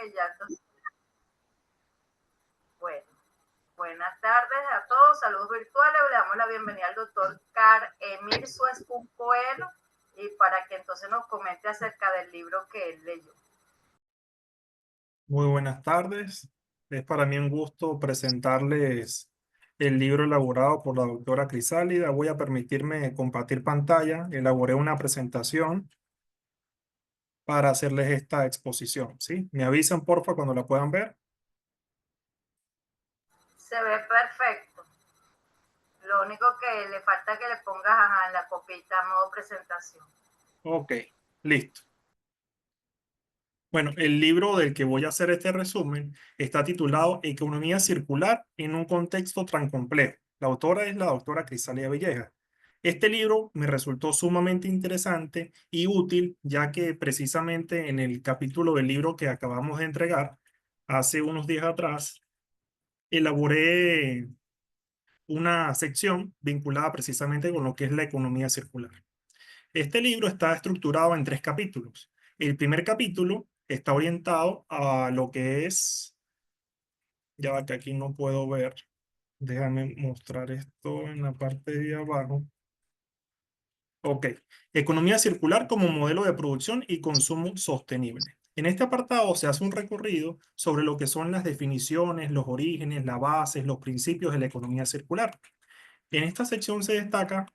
que ya... Bueno, buenas tardes a todos, saludos virtuales. Le damos la bienvenida al doctor Car Emir Suescun Coelho y para que entonces nos comente acerca del libro que él leyó. Muy buenas tardes. Es para mí un gusto presentarles el libro elaborado por la doctora Crisálida. Voy a permitirme compartir pantalla. Elaboré una presentación para hacerles esta exposición, ¿sí? Me avisan, porfa, cuando la puedan ver. Se ve perfecto. Lo único que le falta es que le pongas en la copita modo presentación. Ok, listo. Bueno, el libro del que voy a hacer este resumen está titulado Economía Circular en un contexto tan complejo. La autora es la doctora Crisálida Villegas. Este libro me resultó sumamente interesante y útil, ya que precisamente en el capítulo del libro que acabamos de entregar hace unos días atrás, elaboré una sección vinculada precisamente con lo que es la economía circular. Este libro está estructurado en 3 capítulos. El primer capítulo está orientado a lo que es, ya va que aquí no puedo ver, déjame mostrar esto en la parte de abajo. Ok, economía circular como modelo de producción y consumo sostenible. En este apartado se hace un recorrido sobre lo que son las definiciones, los orígenes, las bases, los principios de la economía circular. En esta sección se destaca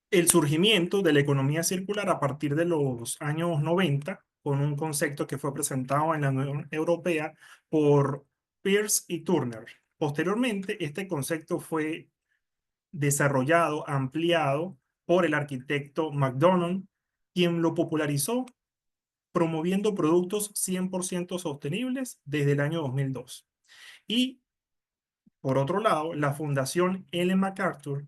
el surgimiento de la economía circular a partir de los años 90, con un concepto que fue presentado en la Unión Europea por Peirce y Turner. Posteriormente, este concepto fue desarrollado, ampliado por el arquitecto McDonald, quien lo popularizó promoviendo productos 100% sostenibles desde el año 2002. Y, por otro lado, la Fundación Ellen MacArthur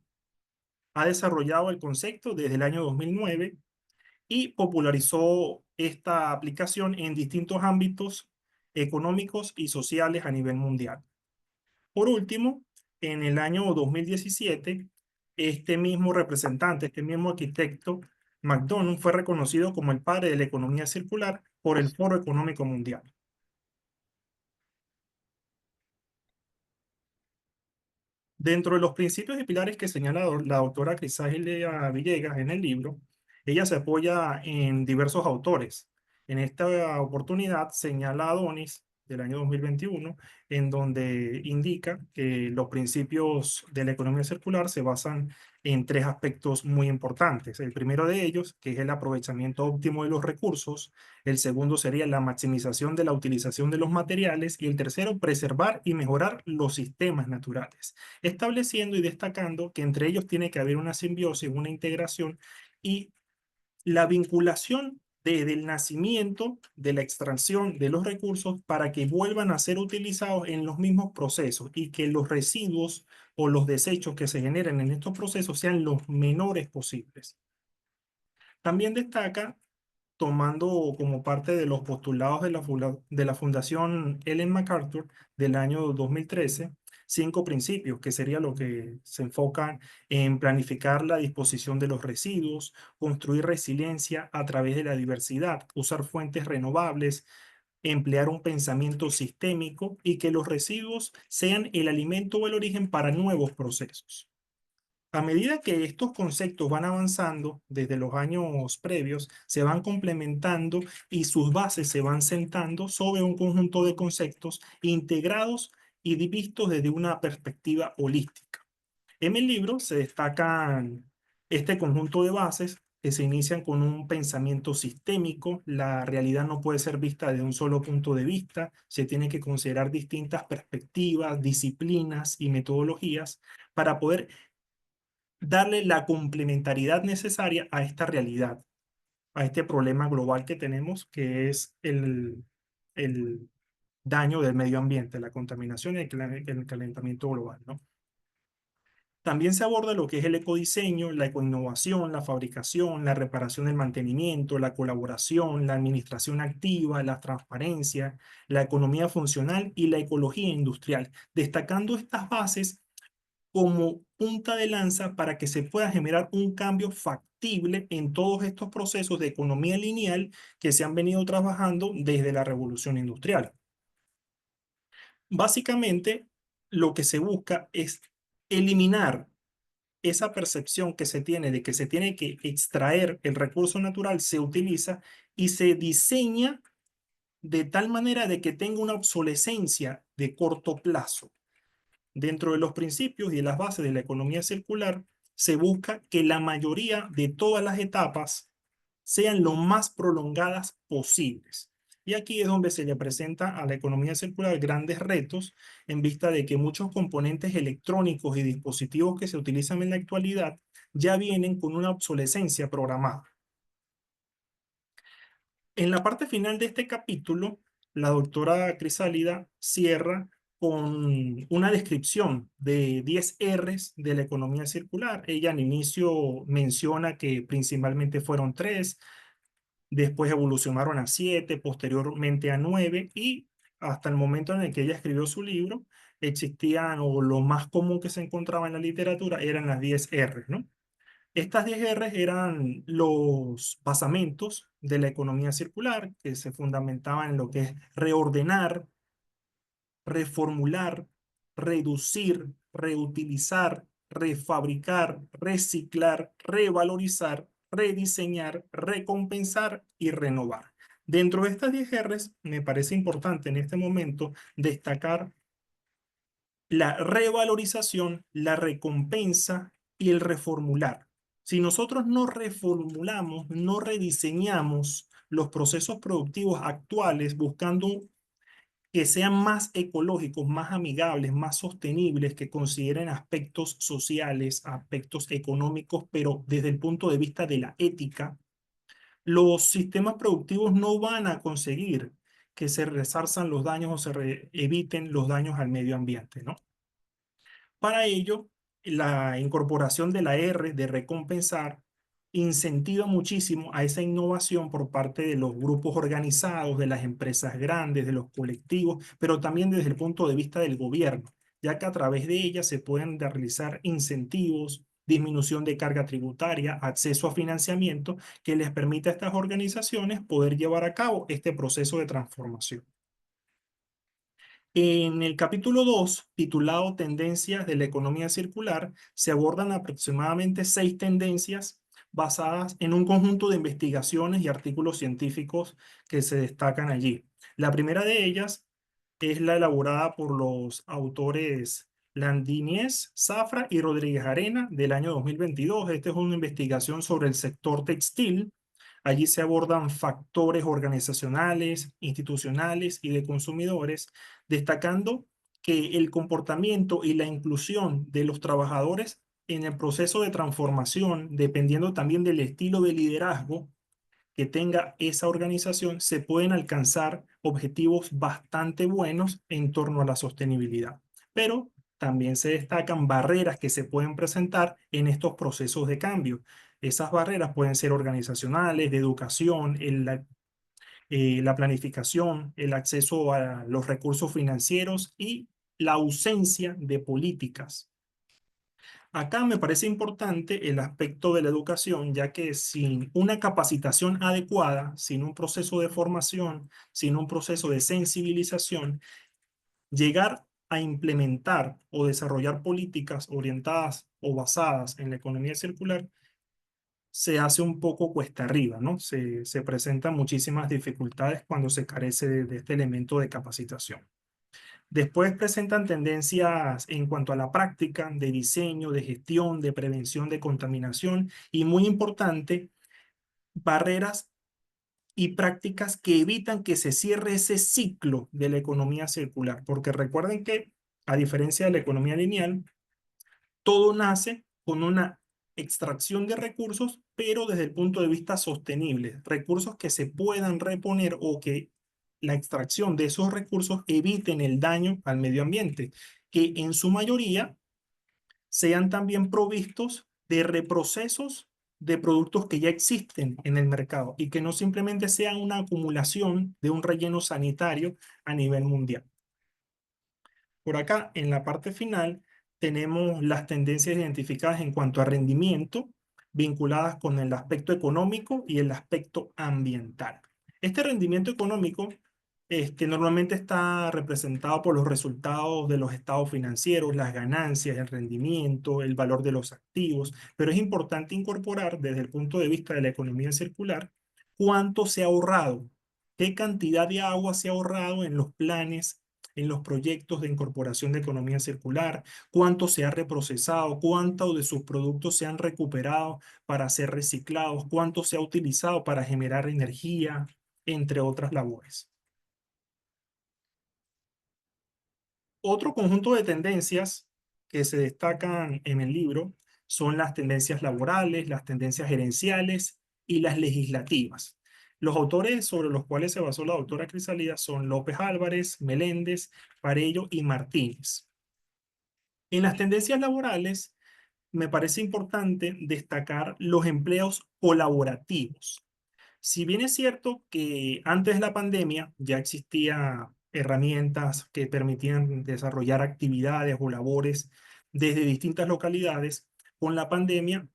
ha desarrollado el concepto desde el año 2009 y popularizó esta aplicación en distintos ámbitos económicos y sociales a nivel mundial. Por último, en el año 2017, este mismo representante, este mismo arquitecto, McDonald, fue reconocido como el padre de la economía circular por el Foro Económico Mundial. Dentro de los principios y pilares que señala la doctora Crisálida Villegas en el libro, ella se apoya en diversos autores. En esta oportunidad señala a Adonis del año 2021, en donde indica que los principios de la economía circular se basan en 3 aspectos muy importantes. El primero de ellos, que es el aprovechamiento óptimo de los recursos. El segundo sería la maximización de la utilización de los materiales. Y el tercero, preservar y mejorar los sistemas naturales, estableciendo y destacando que entre ellos tiene que haber una simbiosis, una integración y la vinculación desde el nacimiento de la extracción de los recursos para que vuelvan a ser utilizados en los mismos procesos y que los residuos o los desechos que se generen en estos procesos sean los menores posibles. También destaca, tomando como parte de los postulados de la Fundación Ellen MacArthur del año 2013, 5 principios, que sería lo que se enfocan en planificar la disposición de los residuos, construir resiliencia a través de la diversidad, usar fuentes renovables, emplear un pensamiento sistémico y que los residuos sean el alimento o el origen para nuevos procesos. A medida que estos conceptos van avanzando desde los años previos, se van complementando y sus bases se van sentando sobre un conjunto de conceptos integrados y vistos desde una perspectiva holística. En el libro se destacan este conjunto de bases que se inician con un pensamiento sistémico. La realidad no puede ser vista de un solo punto de vista, se tiene que considerar distintas perspectivas, disciplinas y metodologías para poder darle la complementariedad necesaria a esta realidad, a este problema global que tenemos, que es el daño del medio ambiente, la contaminación y el calentamiento global, ¿no? También se aborda lo que es el ecodiseño, la ecoinnovación, la fabricación, la reparación del mantenimiento, la colaboración, la administración activa, la transparencia, la economía funcional y la ecología industrial, destacando estas bases como punta de lanza para que se pueda generar un cambio factible en todos estos procesos de economía lineal que se han venido trabajando desde la revolución industrial. Básicamente, lo que se busca es eliminar esa percepción que se tiene de que se tiene que extraer el recurso natural, se utiliza y se diseña de tal manera de que tenga una obsolescencia de corto plazo. Dentro de los principios y de las bases de la economía circular, se busca que la mayoría de todas las etapas sean lo más prolongadas posibles. Y aquí es donde se le presenta a la economía circular grandes retos en vista de que muchos componentes electrónicos y dispositivos que se utilizan en la actualidad ya vienen con una obsolescencia programada. En la parte final de este capítulo, la doctora Crisálida cierra con una descripción de 10 Rs de la economía circular. Ella al inicio menciona que principalmente fueron 3, después evolucionaron a 7, posteriormente a 9 y hasta el momento en el que ella escribió su libro, existían o lo más común que se encontraba en la literatura eran las 10 Rs, ¿no? Estas 10 Rs eran los basamentos de la economía circular, que se fundamentaban en lo que es reordenar, reformular, reducir, reutilizar, refabricar, reciclar, revalorizar, rediseñar, recompensar y renovar. Dentro de estas 10 Rs, me parece importante en este momento destacar la revalorización, la recompensa y el reformular. Si nosotros no reformulamos, no rediseñamos los procesos productivos actuales buscando que sean más ecológicos, más amigables, más sostenibles, que consideren aspectos sociales, aspectos económicos, pero desde el punto de vista de la ética, los sistemas productivos no van a conseguir que se resarzan los daños o se eviten los daños al medio ambiente, ¿no? Para ello, la incorporación de la R de recompensar incentiva muchísimo a esa innovación por parte de los grupos organizados, de las empresas grandes, de los colectivos, pero también desde el punto de vista del gobierno, ya que a través de ella se pueden realizar incentivos, disminución de carga tributaria, acceso a financiamiento que les permite a estas organizaciones poder llevar a cabo este proceso de transformación. En el capítulo 2, titulado Tendencias de la economía circular, se abordan aproximadamente 6 tendencias basadas en un conjunto de investigaciones y artículos científicos que se destacan allí. La primera de ellas es la elaborada por los autores Landíñez, Zafra y Rodríguez Arena del año 2022. Esta es una investigación sobre el sector textil. Allí se abordan factores organizacionales, institucionales y de consumidores, destacando que el comportamiento y la inclusión de los trabajadores en el proceso de transformación, dependiendo también del estilo de liderazgo que tenga esa organización, se pueden alcanzar objetivos bastante buenos en torno a la sostenibilidad. Pero también se destacan barreras que se pueden presentar en estos procesos de cambio. Esas barreras pueden ser organizacionales, de educación, la planificación, el acceso a los recursos financieros y la ausencia de políticas. Acá me parece importante el aspecto de la educación, ya que sin una capacitación adecuada, sin un proceso de formación, sin un proceso de sensibilización, llegar a implementar o desarrollar políticas orientadas o basadas en la economía circular se hace un poco cuesta arriba, ¿no? Se presentan muchísimas dificultades cuando se carece de este elemento de capacitación. Después presentan tendencias en cuanto a la práctica de diseño, de gestión, de prevención de contaminación y muy importante, barreras y prácticas que evitan que se cierre ese ciclo de la economía circular. Porque recuerden que, a diferencia de la economía lineal, todo nace con una extracción de recursos, pero desde el punto de vista sostenible, recursos que se puedan reponer o que la extracción de esos recursos eviten el daño al medio ambiente, que en su mayoría sean también provistos de reprocesos de productos que ya existen en el mercado y que no simplemente sean una acumulación de un relleno sanitario a nivel mundial. Por acá, en la parte final, tenemos las tendencias identificadas en cuanto a rendimiento, vinculadas con el aspecto económico y el aspecto ambiental. Este rendimiento económico normalmente está representado por los resultados de los estados financieros, las ganancias, el rendimiento, el valor de los activos, pero es importante incorporar desde el punto de vista de la economía circular cuánto se ha ahorrado, qué cantidad de agua se ha ahorrado en los planes, en los proyectos de incorporación de economía circular, cuánto se ha reprocesado, cuánto de sus productos se han recuperado para ser reciclados, cuánto se ha utilizado para generar energía, entre otras labores. Otro conjunto de tendencias que se destacan en el libro son las tendencias laborales, las tendencias gerenciales y las legislativas. Los autores sobre los cuales se basó la doctora Crisálida son López Álvarez, Meléndez, Parello y Martínez. En las tendencias laborales, me parece importante destacar los empleos colaborativos. Si bien es cierto que antes de la pandemia ya existían herramientas que permitían desarrollar actividades o labores desde distintas localidades, con la pandemia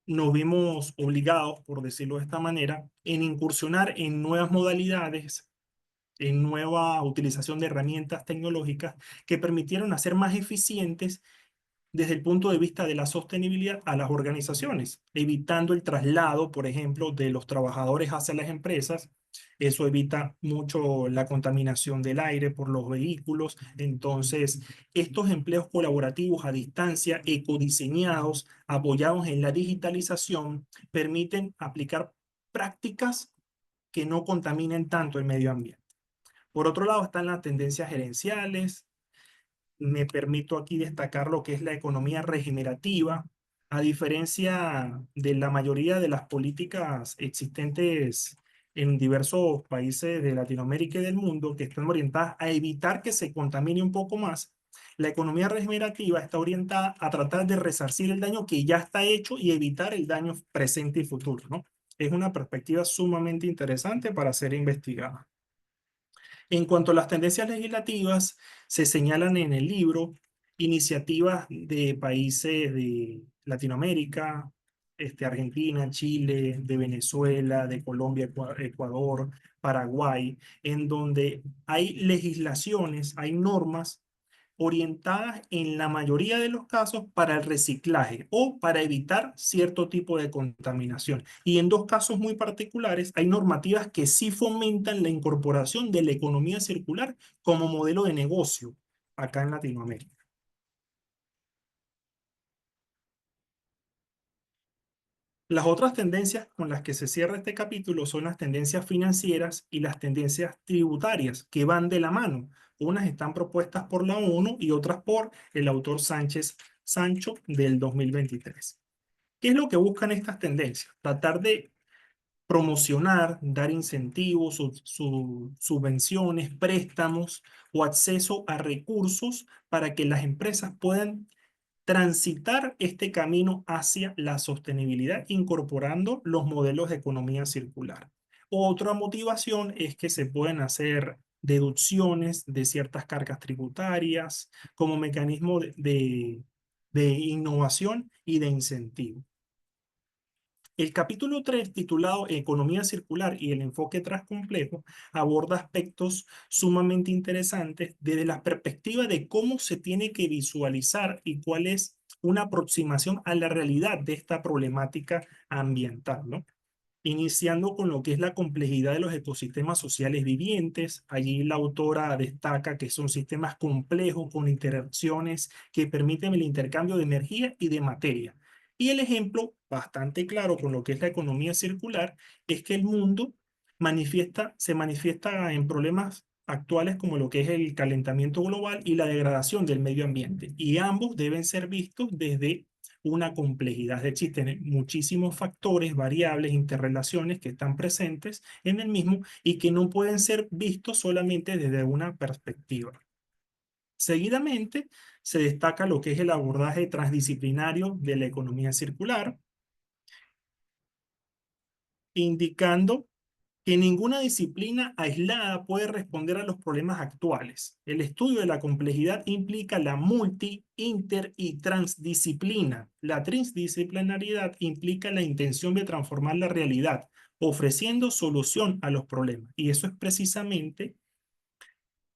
nos vimos obligados, por decirlo de esta manera, en incursionar en nuevas modalidades, en nueva utilización de herramientas tecnológicas que permitieron hacer más eficientes desde el punto de vista de la sostenibilidad a las organizaciones, evitando el traslado, por ejemplo, de los trabajadores hacia las empresas. Eso evita mucho la contaminación del aire por los vehículos. Entonces, estos empleos colaborativos a distancia, ecodiseñados, apoyados en la digitalización, permiten aplicar prácticas que no contaminen tanto el medio ambiente. Por otro lado, están las tendencias gerenciales. Me permito aquí destacar lo que es la economía regenerativa. A diferencia de la mayoría de las políticas existentes en diversos países de Latinoamérica y del mundo que están orientadas a evitar que se contamine un poco más, la economía regenerativa está orientada a tratar de resarcir el daño que ya está hecho y evitar el daño presente y futuro, ¿no? Es una perspectiva sumamente interesante para ser investigada. En cuanto a las tendencias legislativas, se señalan en el libro iniciativas de países de Latinoamérica, Argentina, Chile, de Venezuela, de Colombia, Ecuador, Paraguay, en donde hay legislaciones, hay normas orientadas en la mayoría de los casos para el reciclaje o para evitar cierto tipo de contaminación. Y en dos casos muy particulares hay normativas que sí fomentan la incorporación de la economía circular como modelo de negocio acá en Latinoamérica. Las otras tendencias con las que se cierra este capítulo son las tendencias financieras y las tendencias tributarias, que van de la mano. Unas están propuestas por la ONU y otras por el autor Sánchez Sancho del 2023. ¿Qué es lo que buscan estas tendencias? Tratar de promocionar, dar incentivos, subvenciones, préstamos o acceso a recursos para que las empresas puedan transitar este camino hacia la sostenibilidad, incorporando los modelos de economía circular. Otra motivación es que se pueden hacer deducciones de ciertas cargas tributarias como mecanismo de innovación y de incentivo. El capítulo 3, titulado Economía circular y el enfoque transcomplejo, aborda aspectos sumamente interesantes desde la perspectiva de cómo se tiene que visualizar y cuál es una aproximación a la realidad de esta problemática ambiental, ¿no? Iniciando con lo que es la complejidad de los ecosistemas sociales vivientes. Allí la autora destaca que son sistemas complejos con interacciones que permiten el intercambio de energía y de materia. Y el ejemplo bastante claro con lo que es la economía circular es que el mundo se manifiesta en problemas actuales como lo que es el calentamiento global y la degradación del medio ambiente. Y ambos deben ser vistos desde una complejidad. Existen muchísimos factores, variables, interrelaciones que están presentes en el mismo y que no pueden ser vistos solamente desde una perspectiva. Seguidamente, se destaca lo que es el abordaje transdisciplinario de la economía circular, indicando que ninguna disciplina aislada puede responder a los problemas actuales. El estudio de la complejidad implica la multi, inter y transdisciplina. La transdisciplinariedad implica la intención de transformar la realidad, ofreciendo solución a los problemas. Y eso es precisamente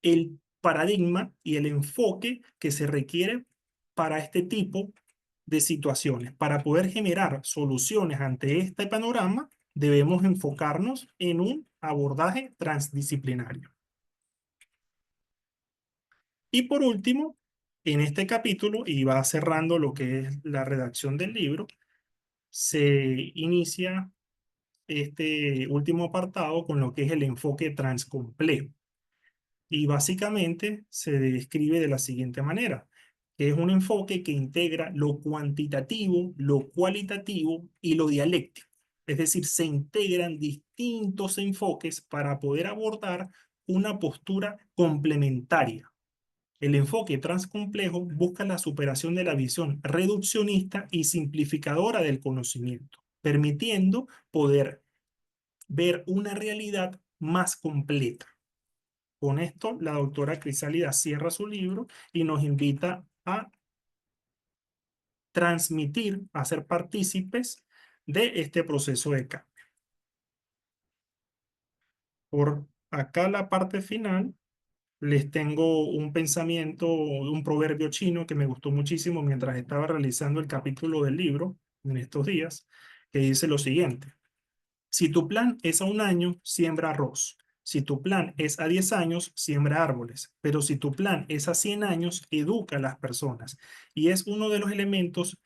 el paradigma y el enfoque que se requiere para este tipo de situaciones. Para poder generar soluciones ante este panorama, debemos enfocarnos en un abordaje transdisciplinario. Y por último, en este capítulo, y va cerrando lo que es la redacción del libro, se inicia este último apartado con lo que es el enfoque transcomplejo. Y básicamente se describe de la siguiente manera, que es un enfoque que integra lo cuantitativo, lo cualitativo y lo dialéctico. Es decir, se integran distintos enfoques para poder abordar una postura complementaria. El enfoque transcomplejo busca la superación de la visión reduccionista y simplificadora del conocimiento, permitiendo poder ver una realidad más completa. Con esto, la doctora Crisálida cierra su libro y nos invita a transmitir, a ser partícipes de este proceso de cambio. Por acá la parte final, les tengo un pensamiento, un proverbio chino que me gustó muchísimo mientras estaba realizando el capítulo del libro en estos días, que dice lo siguiente. Si tu plan es a 1 año, siembra arroz. Si tu plan es a 10 años, siembra árboles. Pero si tu plan es a 100 años, educa a las personas. Y es uno de los elementos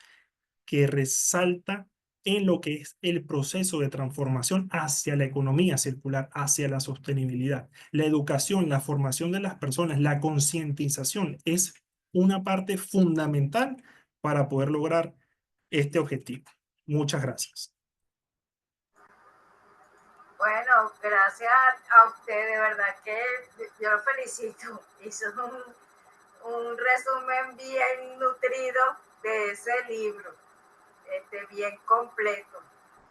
que resalta en lo que es el proceso de transformación hacia la economía circular, hacia la sostenibilidad. La educación, la formación de las personas, la concientización es una parte fundamental para poder lograr este objetivo. Muchas gracias. Bueno, gracias a usted, de verdad que yo lo felicito. Hizo un resumen bien nutrido de ese libro, bien completo.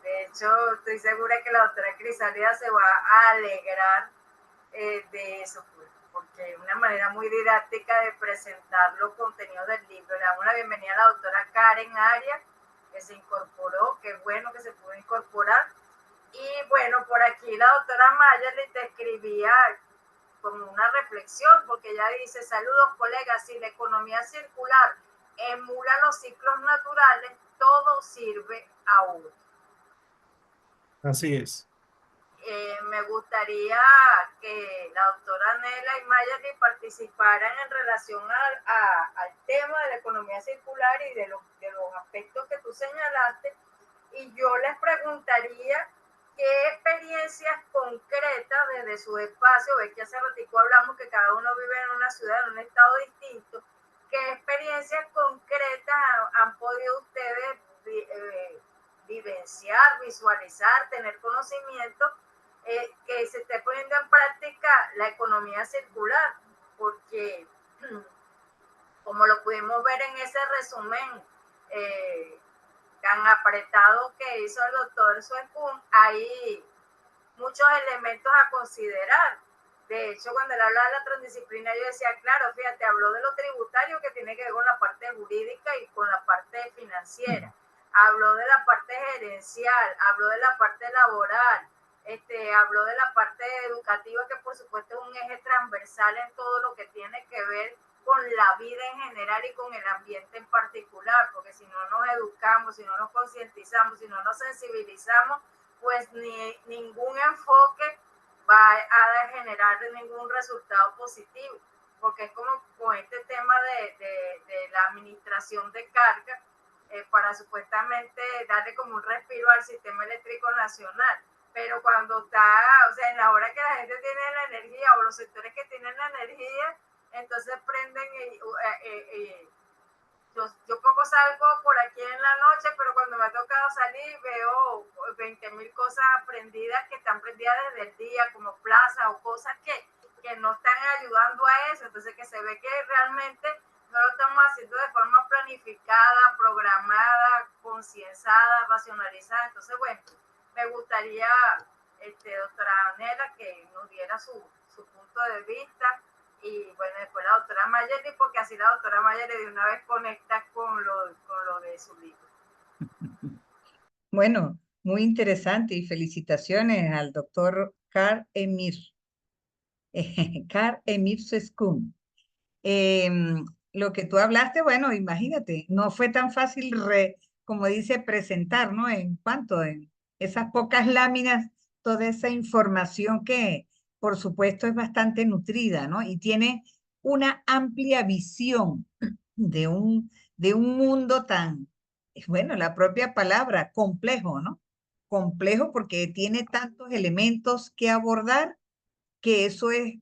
De hecho, estoy segura que la doctora Crisálida se va a alegrar de eso, pues, porque es una manera muy didáctica de presentar los contenidos del libro. Le damos la bienvenida a la doctora Karen Arias, que se incorporó, qué bueno que se pudo incorporar. Y bueno, por aquí la doctora Mayerly te escribía como una reflexión, porque ella dice, saludos colegas, si la economía circular emula los ciclos naturales, todo sirve a uno. Así es. Me gustaría que la doctora Nela y Mayerly participaran en relación al tema de la economía circular y de los aspectos que tú señalaste, y yo les preguntaría qué experiencias concretas desde su espacio, ves que hace ratico hablamos que cada uno vive en una ciudad, en un estado distinto, qué experiencias concretas han podido ustedes vivenciar, visualizar, tener conocimiento, que se esté poniendo en práctica la economía circular, porque como lo pudimos ver en ese resumen tan apretado que hizo el doctor Suezcun, hay muchos elementos a considerar. De hecho, cuando él habla de la transdisciplina, yo decía, claro, fíjate, habló de lo tributario que tiene que ver con la parte jurídica y con la parte financiera. Habló de la parte gerencial, habló de la parte laboral, habló de la parte educativa, que por supuesto es un eje transversal en todo lo que tiene que ver con la vida en general y con el ambiente en particular, porque si no nos educamos, si no nos concientizamos, si no nos sensibilizamos, pues ningún enfoque va a generar ningún resultado positivo, porque es como con este tema de la administración de carga, para supuestamente darle como un respiro al sistema eléctrico nacional. Pero cuando está, o sea, en la hora que la gente tiene la energía o los sectores que tienen la energía, entonces prenden yo poco salgo por aquí en la noche, pero cuando me ha tocado salir veo 20.000 cosas prendidas que están prendidas desde el día, como plazas o cosas que no están ayudando a eso. Entonces que se ve que realmente no lo estamos haciendo de forma planificada, programada, concienciada, racionalizada. Entonces, bueno, me gustaría doctora Daniela, que nos diera su punto de vista. Y bueno, después la doctora Mayeli, porque así la doctora Mayeli de una vez conecta con lo de su libro. Bueno, muy interesante y felicitaciones al doctor Karl Emir, Karl Emir Sueskun. Lo que tú hablaste, bueno, imagínate, no fue tan fácil, como dice, presentar, ¿no? En cuanto en esas pocas láminas, toda esa información que, por supuesto, es bastante nutrida, ¿no? Y tiene una amplia visión de un mundo tan, bueno, la propia palabra, complejo, ¿no? Complejo porque tiene tantos elementos que abordar que eso es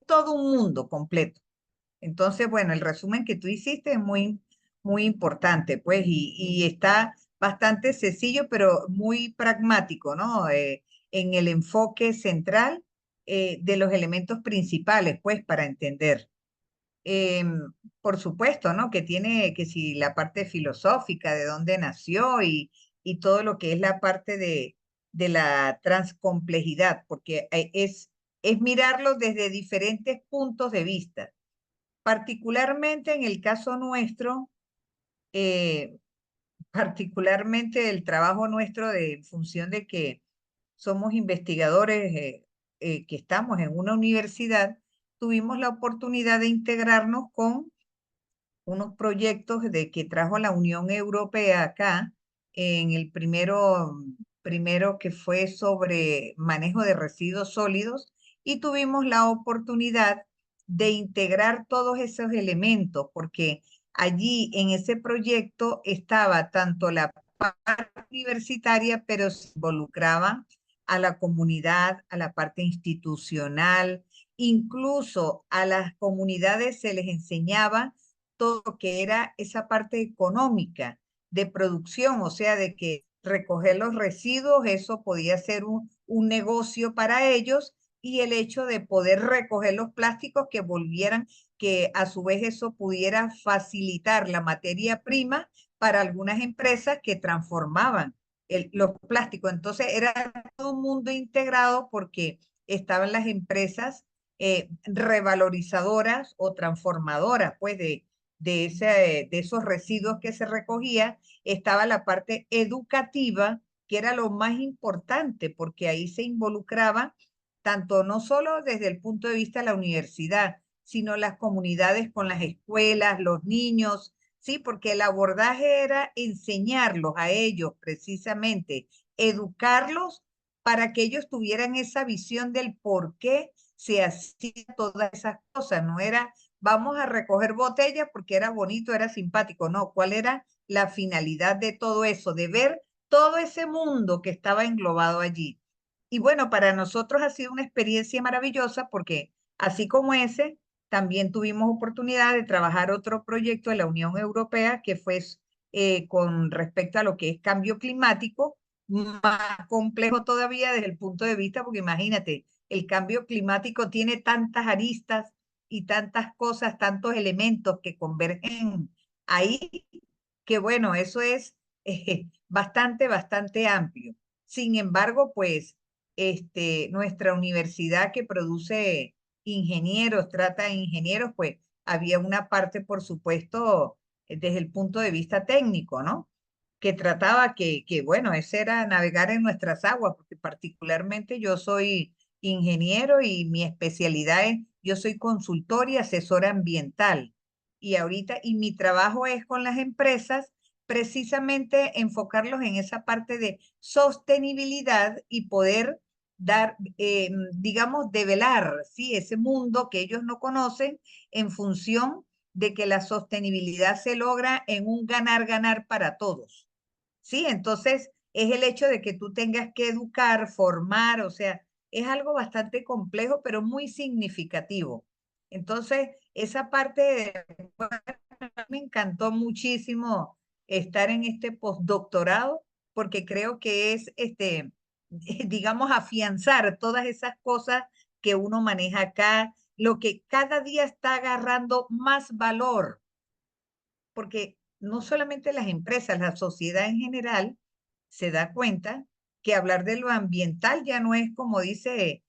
todo un mundo completo. Entonces, bueno, el resumen que tú hiciste es muy, muy importante, pues, y está bastante sencillo, pero muy pragmático, ¿no? En el enfoque central de los elementos principales, pues, para entender. Por supuesto, ¿no? Que tiene, que si la parte filosófica, de dónde nació y todo lo que es la parte de la transcomplejidad, porque es mirarlo desde diferentes puntos de vista. Particularmente en el caso nuestro, eh, particularmente el trabajo nuestro en función de que somos investigadores que estamos en una universidad, tuvimos la oportunidad de integrarnos con unos proyectos de que trajo la Unión Europea acá, en el primero que fue sobre manejo de residuos sólidos, y tuvimos la oportunidad de integrar todos esos elementos, porque allí en ese proyecto estaba tanto la parte universitaria, pero se involucraba a la comunidad, a la parte institucional, incluso a las comunidades se les enseñaba todo lo que era esa parte económica de producción, o sea, de que recoger los residuos, eso podía ser un negocio para ellos, y el hecho de poder recoger los plásticos que volvieran, que a su vez eso pudiera facilitar la materia prima para algunas empresas que transformaban los plásticos. Entonces era todo un mundo integrado porque estaban las empresas revalorizadoras o transformadoras, pues de esos residuos que se recogía, estaba la parte educativa, que era lo más importante, porque ahí se involucraba tanto no solo desde el punto de vista de la universidad, sino las comunidades con las escuelas, los niños, ¿sí? Porque el abordaje era enseñarlos a ellos precisamente, educarlos para que ellos tuvieran esa visión del por qué se hacían todas esas cosas. No era vamos a recoger botellas porque era bonito, era simpático. No, ¿cuál era la finalidad de todo eso? De ver todo ese mundo que estaba englobado allí. Y bueno, para nosotros ha sido una experiencia maravillosa porque así como ese, también tuvimos oportunidad de trabajar otro proyecto de la Unión Europea que fue con respecto a lo que es cambio climático, más complejo todavía desde el punto de vista, porque imagínate, el cambio climático tiene tantas aristas y tantas cosas, tantos elementos que convergen ahí, que bueno, eso es bastante, bastante amplio. Sin embargo, pues nuestra universidad que produce ingenieros, trata de ingenieros, pues había una parte, por supuesto, desde el punto de vista técnico, ¿no? Que trataba bueno, ese era navegar en nuestras aguas, porque particularmente yo soy ingeniero y mi especialidad es, yo soy consultor y asesora ambiental. Y mi trabajo es con las empresas, precisamente enfocarlos en esa parte de sostenibilidad y poder dar, digamos, develar, ¿sí? Ese mundo que ellos no conocen en función de que la sostenibilidad se logra en un ganar-ganar para todos. ¿Sí? Entonces, es el hecho de que tú tengas que educar, formar, o sea, es algo bastante complejo, pero muy significativo. Entonces, esa parte, bueno, me encantó muchísimo estar en este postdoctorado, porque creo que es, digamos, afianzar todas esas cosas que uno maneja acá, lo que cada día está agarrando más valor, porque no solamente las empresas, la sociedad en general se da cuenta que hablar de lo ambiental ya no es, como dice,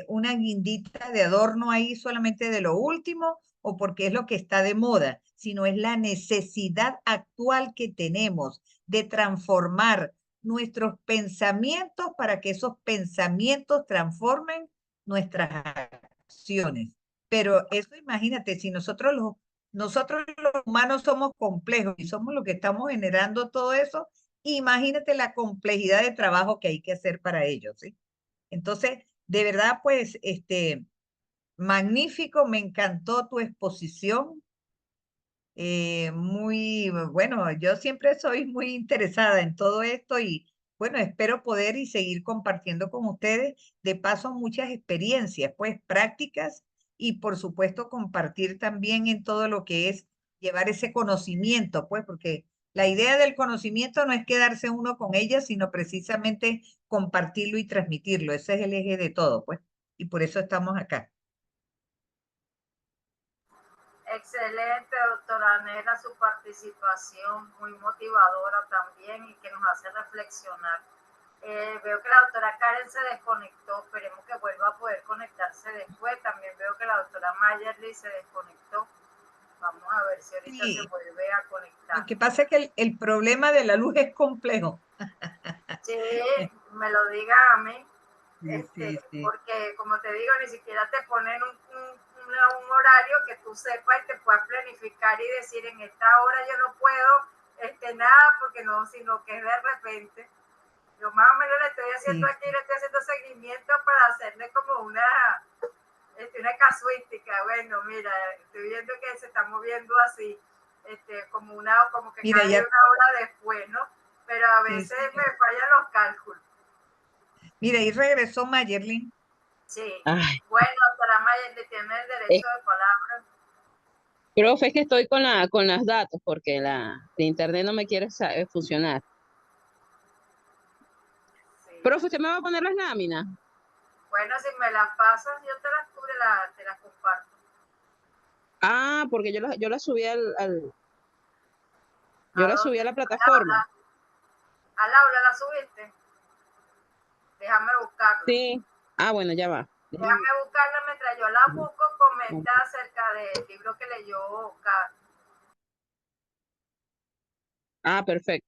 una guindita de adorno ahí solamente de lo último o porque es lo que está de moda, sino es la necesidad actual que tenemos de transformar nuestros pensamientos para que esos pensamientos transformen nuestras acciones. Pero eso, imagínate, si nosotros los humanos somos complejos y somos los que estamos generando todo eso, imagínate la complejidad de trabajo que hay que hacer para ello, ¿sí? Entonces, de verdad, pues, magnífico, me encantó tu exposición. Muy bueno, yo siempre soy muy interesada en todo esto y bueno, espero poder y seguir compartiendo con ustedes, de paso, muchas experiencias, pues prácticas y por supuesto compartir también en todo lo que es llevar ese conocimiento, pues porque la idea del conocimiento no es quedarse uno con ella, sino precisamente compartirlo y transmitirlo. Ese es el eje de todo, pues, y por eso estamos acá. Excelente, doctora Nela, su participación, muy motivadora también y que nos hace reflexionar. Veo que la doctora Karen se desconectó, esperemos que vuelva a poder conectarse después. También veo que la doctora Mayerly se desconectó. Vamos a ver si ahorita Sí, se vuelve a conectar. lo que pasa es que el problema de la luz es complejo. Sí, me lo diga a mí. Sí, sí, sí. Porque como te digo, ni siquiera te ponen un horario que tú sepas y te puedas planificar y decir en esta hora yo no puedo nada porque no, sino que es de repente. Yo más o menos le estoy haciendo Sí, aquí, le estoy haciendo seguimiento para hacerle como una casuística. Bueno, mira, estoy viendo que se está moviendo así, como que mira, cae ya, una hora después, ¿no? Pero a sí, veces me señor. fallan los cálculos. Mira, y regresó Mayerlin. Sí, Ay, bueno, doctora Mayer, le tiene el eh, derecho de palabra. profe, es que estoy con las datos porque el internet no me quiere funcionar. Sí. Profe, ¿usted me va a poner las láminas? Bueno, si me las pasas, yo te las comparto. Ah, porque yo la subí yo ¿A la subí dónde? a la plataforma. Al aula la subiste. Déjame buscarla. Sí. Ah, bueno, ya va. Déjame buscarla mientras yo la busco. Comenta acerca del libro que leyó Carlos. Ah, perfecto.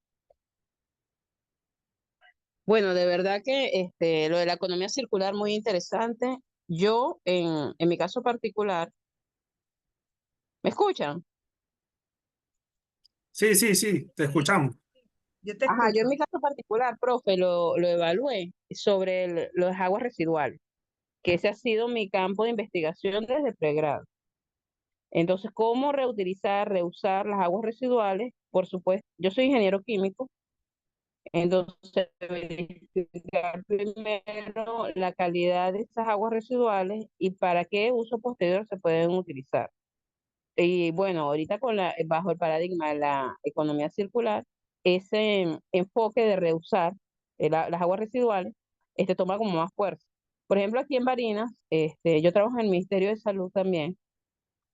Bueno, de verdad que lo de la economía circular muy interesante. Yo, en mi caso particular, ¿me escuchan? Sí, sí, sí, te escuchamos. Yo te Ajá, yo en escucho. mi caso particular, profe, lo evalué sobre las aguas residuales, que ese ha sido mi campo de investigación desde pregrado. Entonces, ¿cómo reutilizar, reusar las aguas residuales? Por supuesto, yo soy ingeniero químico, entonces verificar primero la calidad de esas aguas residuales y para qué uso posterior se pueden utilizar. Y bueno, ahorita bajo el paradigma de la economía circular, ese enfoque de reusar las aguas residuales, toma como más fuerza. Por ejemplo, aquí en Barinas, yo trabajo en el Ministerio de Salud también,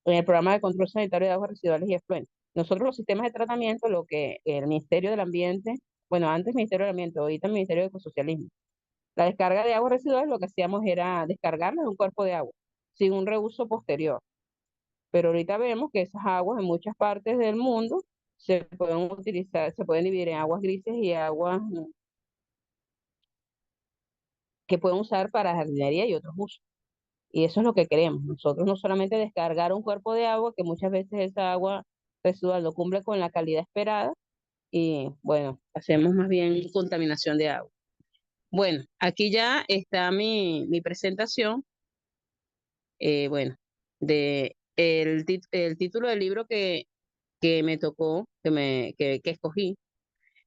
en el programa de control sanitario de aguas residuales y efluentes. Nosotros los sistemas de tratamiento, lo que el Ministerio del Ambiente, bueno, antes Ministerio del Ambiente, ahorita el Ministerio de Ecosocialismo, la descarga de aguas residuales lo que hacíamos era descargarlas de un cuerpo de agua, sin un reuso posterior. Pero ahorita vemos que esas aguas en muchas partes del mundo se pueden utilizar, se pueden dividir en aguas grises y aguas que pueden usar para jardinería y otros usos. Y eso es lo que queremos. Nosotros no solamente descargar un cuerpo de agua, que muchas veces esa agua residual no cumple con la calidad esperada y bueno, hacemos más bien contaminación de agua. Bueno, aquí ya está mi presentación. Bueno, el título del libro que me tocó, que escogí,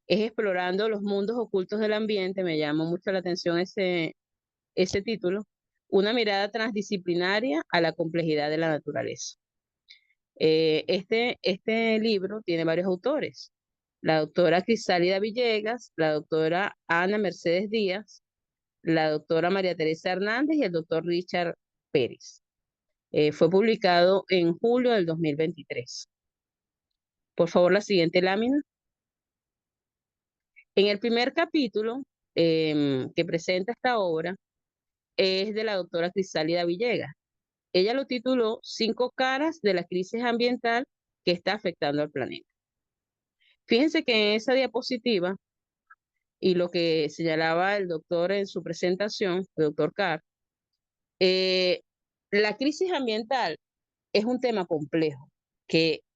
es Explorando los mundos ocultos del ambiente. Me llamó mucho la atención ese título. Una mirada transdisciplinaria a la complejidad de la naturaleza. Este libro tiene varios autores. La doctora Crisálida Villegas, la doctora Ana Mercedes Díaz, la doctora María Teresa Hernández y el doctor Richard Pérez. Fue publicado en julio del 2023. Por favor, la siguiente lámina. En el primer capítulo que presenta esta obra es de la doctora Crisálida Villegas. Ella lo tituló 5 caras de la crisis ambiental que está afectando al planeta. Fíjense que en esa diapositiva, y lo que señalaba el doctor en su presentación, el doctor Carr, la crisis ambiental es un tema complejo,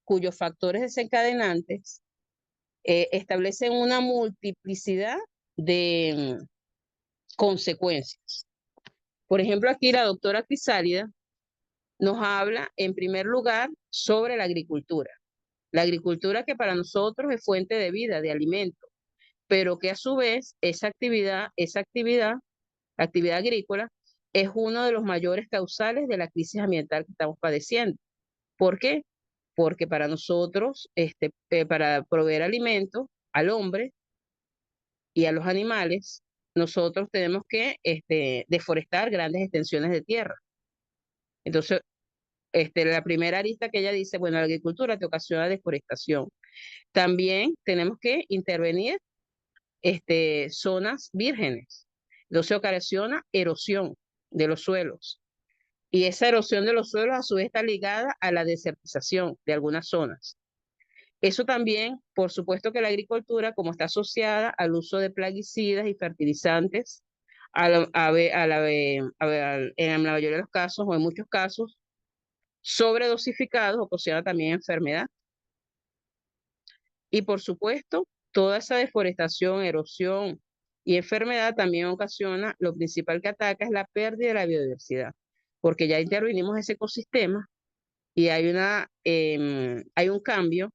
cuyos factores desencadenantes establecen una multiplicidad de consecuencias. Por ejemplo, aquí la doctora Crisálida nos habla, en primer lugar, sobre la agricultura. La agricultura que para nosotros es fuente de vida, de alimento, pero que a su vez esa actividad agrícola, es uno de los mayores causales de la crisis ambiental que estamos padeciendo. ¿Por qué? Porque para nosotros, para proveer alimento al hombre y a los animales, nosotros tenemos que deforestar grandes extensiones de tierra. Entonces, la primera arista que ella dice, bueno, la agricultura te ocasiona deforestación. También tenemos que intervenir zonas vírgenes. Entonces ocasiona erosión de los suelos. Y esa erosión de los suelos a su vez está ligada a la desertización de algunas zonas. Eso también, por supuesto que la agricultura, como está asociada al uso de plaguicidas y fertilizantes, en la mayoría de los casos o en muchos casos, sobredosificados, ocasiona también enfermedad. Y por supuesto, toda esa deforestación, erosión y enfermedad también ocasiona, lo principal que ataca es la pérdida de la biodiversidad, porque ya intervinimos ese ecosistema y hay un cambio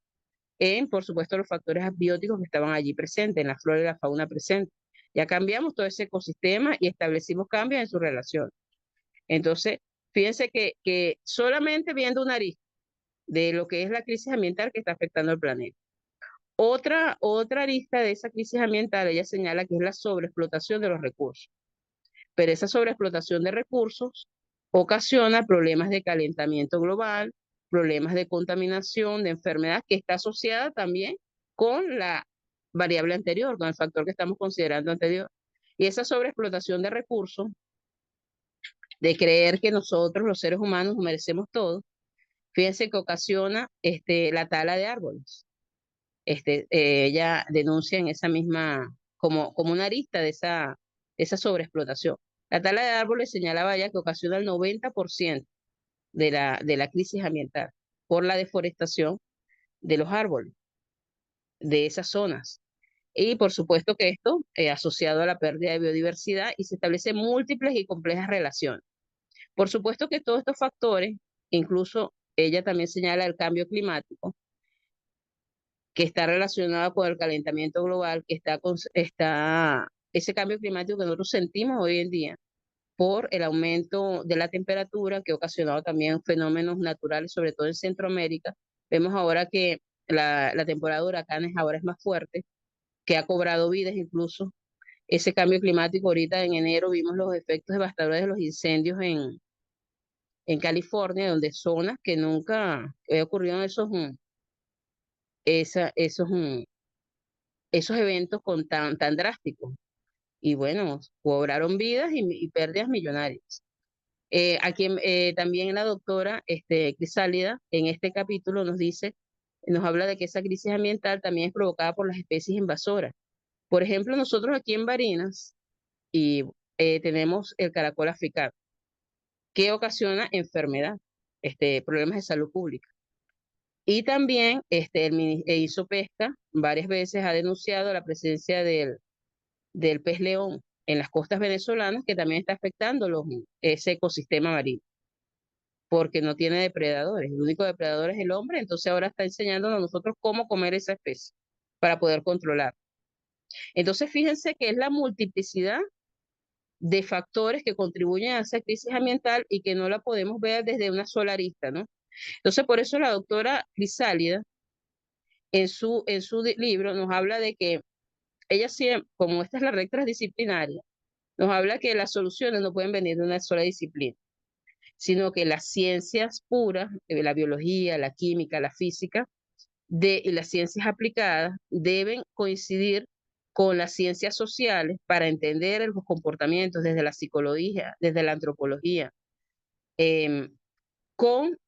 en, por supuesto, los factores abióticos que estaban allí presentes, en la flora y la fauna presente. Ya cambiamos todo ese ecosistema y establecimos cambios en su relación. Entonces, fíjense que solamente viendo una arista de lo que es la crisis ambiental que está afectando al planeta. Otra arista de esa crisis ambiental, ella señala que es la sobreexplotación de los recursos. Pero esa sobreexplotación de recursos ocasiona problemas de calentamiento global, problemas de contaminación, de enfermedad, que está asociada también con la variable anterior, con el factor que estamos considerando anterior. Y esa sobreexplotación de recursos, de creer que nosotros, los seres humanos, merecemos todo, fíjense que ocasiona la tala de árboles. Ella denuncia en esa misma, como una arista de esa sobreexplotación. La tala de árboles señalaba ya que ocasiona el 90% de la crisis ambiental por la deforestación de los árboles, de esas zonas. Y por supuesto que esto asociado a la pérdida de biodiversidad y se establecen múltiples y complejas relaciones. Por supuesto que todos estos factores, incluso ella también señala el cambio climático, que está relacionado con el calentamiento global, que está ese cambio climático que nosotros sentimos hoy en día por el aumento de la temperatura, que ha ocasionado también fenómenos naturales, sobre todo en Centroamérica. Vemos ahora que la temporada de huracanes ahora es más fuerte, que ha cobrado vidas incluso. Ese cambio climático, ahorita en enero vimos los efectos devastadores de los incendios en California, donde zonas que nunca había ocurrido esos eventos tan drásticos. Y bueno, cobraron vidas y pérdidas millonarias. Aquí también la doctora Crisálida en este capítulo nos habla de que esa crisis ambiental también es provocada por las especies invasoras. Por ejemplo, nosotros aquí en Barinas tenemos el caracol africano, que ocasiona enfermedad, problemas de salud pública. Y también Isopesca varias veces ha denunciado la presencia del pez león en las costas venezolanas, que también está afectando ese ecosistema marino, porque no tiene depredadores. El único depredador es el hombre, entonces ahora está enseñándonos a nosotros cómo comer esa especie para poder controlar. Entonces fíjense que es la multiplicidad de factores que contribuyen a esa crisis ambiental y que no la podemos ver desde una sola arista, ¿no? Entonces por eso la doctora Crisálida en su libro nos habla de que ella siempre, como esta es la red transdisciplinaria, nos habla que las soluciones no pueden venir de una sola disciplina, sino que las ciencias puras, la biología, la química, la física, y las ciencias aplicadas deben coincidir con las ciencias sociales para entender los comportamientos desde la psicología, desde la antropología, em, con,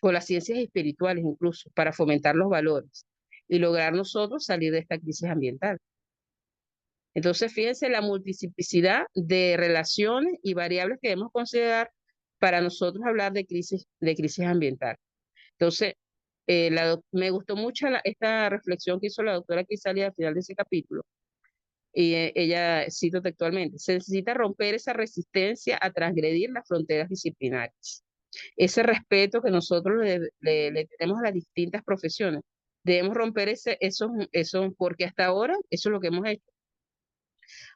con las ciencias espirituales incluso, para fomentar los valores y lograr nosotros salir de esta crisis ambiental. Entonces, fíjense la multiplicidad de relaciones y variables que debemos considerar para nosotros hablar de crisis ambiental. Entonces, me gustó mucho esta reflexión que hizo la doctora Crisálida al final de ese capítulo. Y ella, cito textualmente, se necesita romper esa resistencia a transgredir las fronteras disciplinarias. Ese respeto que nosotros le tenemos a las distintas profesiones. Debemos romper eso, porque hasta ahora eso es lo que hemos hecho.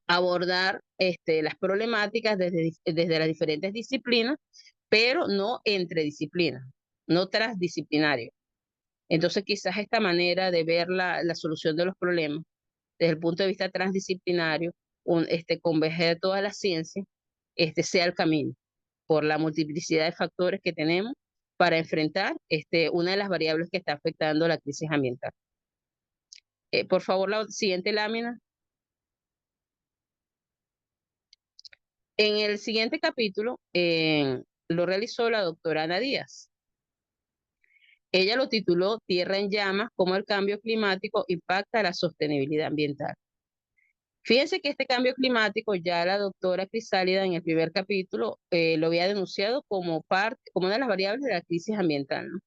Abordar las problemáticas desde las diferentes disciplinas, pero no entre disciplinas, no transdisciplinario. Entonces, quizás esta manera de ver la solución de los problemas desde el punto de vista transdisciplinario, converger todas las ciencias, sea el camino, por la multiplicidad de factores que tenemos para enfrentar una de las variables que está afectando la crisis ambiental. Por favor, la siguiente lámina. En el siguiente capítulo lo realizó la doctora Ana Díaz. Ella lo tituló Tierra en llamas, cómo el cambio climático impacta la sostenibilidad ambiental. Fíjense que este cambio climático ya la doctora Crisálida en el primer capítulo lo había denunciado como una de las variables de la crisis ambiental, ¿no?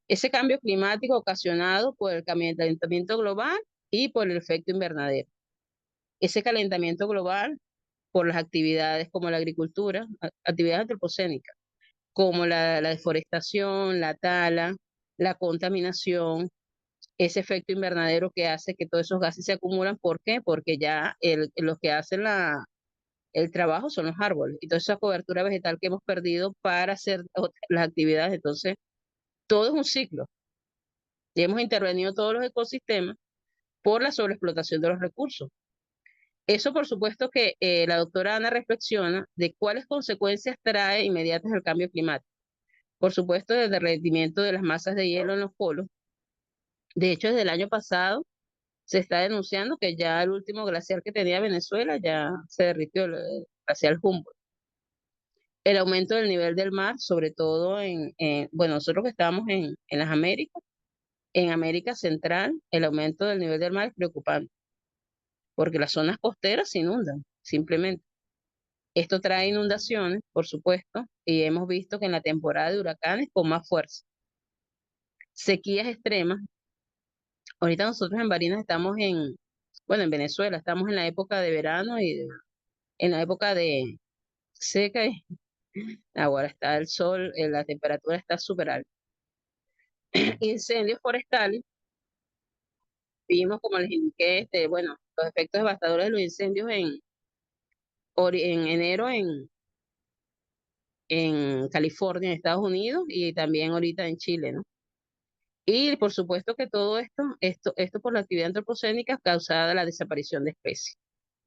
Ese cambio climático ocasionado por el calentamiento global y por el efecto invernadero. Ese calentamiento global por las actividades como la agricultura, actividades antropocénicas, como la deforestación, la tala, la contaminación, ese efecto invernadero que hace que todos esos gases se acumulan. ¿Por qué? Porque ya los que hacen el trabajo son los árboles. Y toda esa cobertura vegetal que hemos perdido para hacer las actividades. Entonces, todo es un ciclo. Y hemos intervenido todos los ecosistemas por la sobreexplotación de los recursos. Eso, por supuesto, que la doctora Ana reflexiona de cuáles consecuencias trae inmediatas el cambio climático. Por supuesto, desde el derretimiento de las masas de hielo en los polos. De hecho, desde el año pasado se está denunciando que ya el último glaciar que tenía Venezuela ya se derritió, el glaciar Humboldt. El aumento del nivel del mar, sobre todo bueno, nosotros que estamos en las Américas, en América Central, el aumento del nivel del mar es preocupante, porque las zonas costeras se inundan, simplemente. Esto trae inundaciones, por supuesto, y hemos visto que en la temporada de huracanes con más fuerza. Sequías extremas. Ahorita nosotros en Barinas estamos bueno, en Venezuela, estamos en la época de verano y en la época de seca. Ahora está el sol, la temperatura está súper alta. Incendios forestales. Vimos, como les indiqué, bueno, los efectos devastadores de los incendios en enero en California, en Estados Unidos, y también ahorita en Chile, ¿no? Y por supuesto que todo esto por la actividad antropocénica causada la desaparición de especies.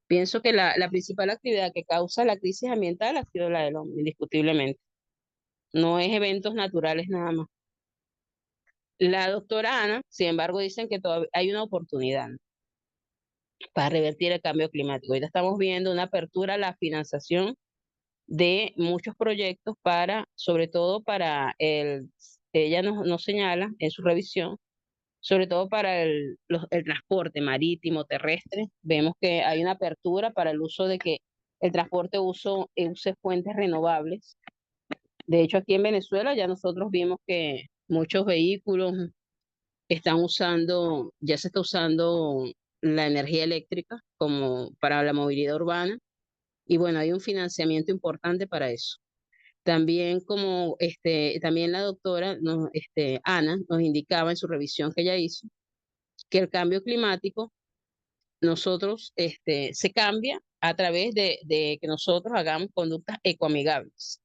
Pienso que la principal actividad que causa la crisis ambiental ha sido la del hombre, indiscutiblemente. No es eventos naturales nada más. La doctora Ana, sin embargo, dicen que todavía hay una oportunidad, ¿no?, para revertir el cambio climático. Ahorita estamos viendo una apertura a la financiación de muchos proyectos sobre todo ella nos señala en su revisión, sobre todo para el transporte marítimo, terrestre. Vemos que hay una apertura para el uso de que el transporte use fuentes renovables. De hecho, aquí en Venezuela ya nosotros vimos que muchos vehículos ya se está usando la energía eléctrica como para la movilidad urbana. Y bueno, hay un financiamiento importante para eso. También también la doctora Ana nos indicaba en su revisión que ella hizo que el cambio climático se cambia a través de que nosotros hagamos conductas ecoamigables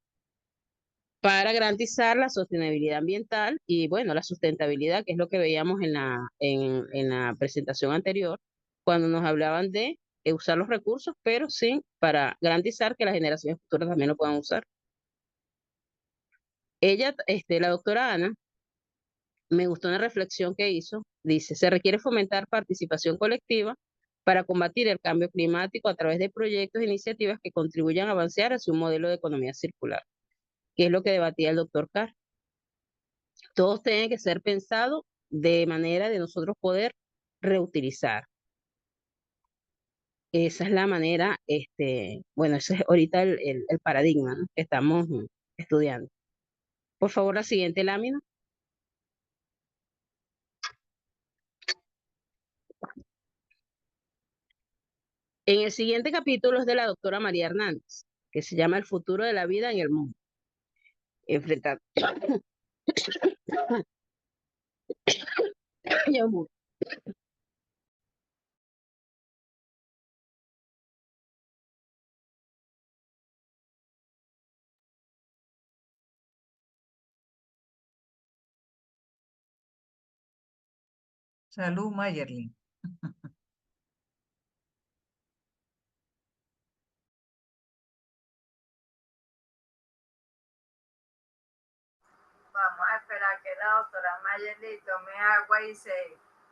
para garantizar la sostenibilidad ambiental y, bueno, la sustentabilidad, que es lo que veíamos en la presentación anterior, cuando nos hablaban de usar los recursos, pero sí para garantizar que las generaciones futuras también lo puedan usar. La doctora Ana me gustó una reflexión que hizo. Dice, se requiere fomentar participación colectiva para combatir el cambio climático a través de proyectos e iniciativas que contribuyan a avanzar hacia un modelo de economía circular, que es lo que debatía el doctor Carr. Todos tienen que ser pensados de manera de nosotros poder reutilizar. Esa es la manera, bueno, ese es ahorita el paradigma, ¿no?, que estamos estudiando. Por favor, la siguiente lámina. En el siguiente capítulo es de la doctora María Hernández, que se llama El futuro de la vida en el mundo. Enfrentar. Salud, Mayerly. Vamos a esperar que la doctora Mayerly tome agua y se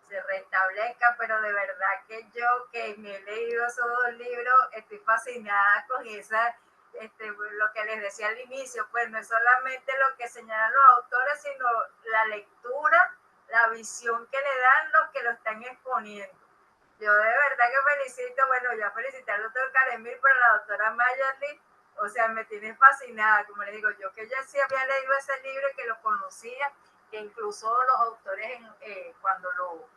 restablezca, pero de verdad que yo, que me he leído esos dos libros, estoy fascinada con esa, lo que les decía al inicio, pues no es solamente lo que señalan los autores, sino la lectura, la visión que le dan los que lo están exponiendo. Yo de verdad que felicito, bueno, yo felicité al doctor Karemir, pero la doctora Mayerly, o sea, me tiene fascinada, como les digo, yo que ya sí había leído ese libro y que lo conocía, que incluso los autores cuando lo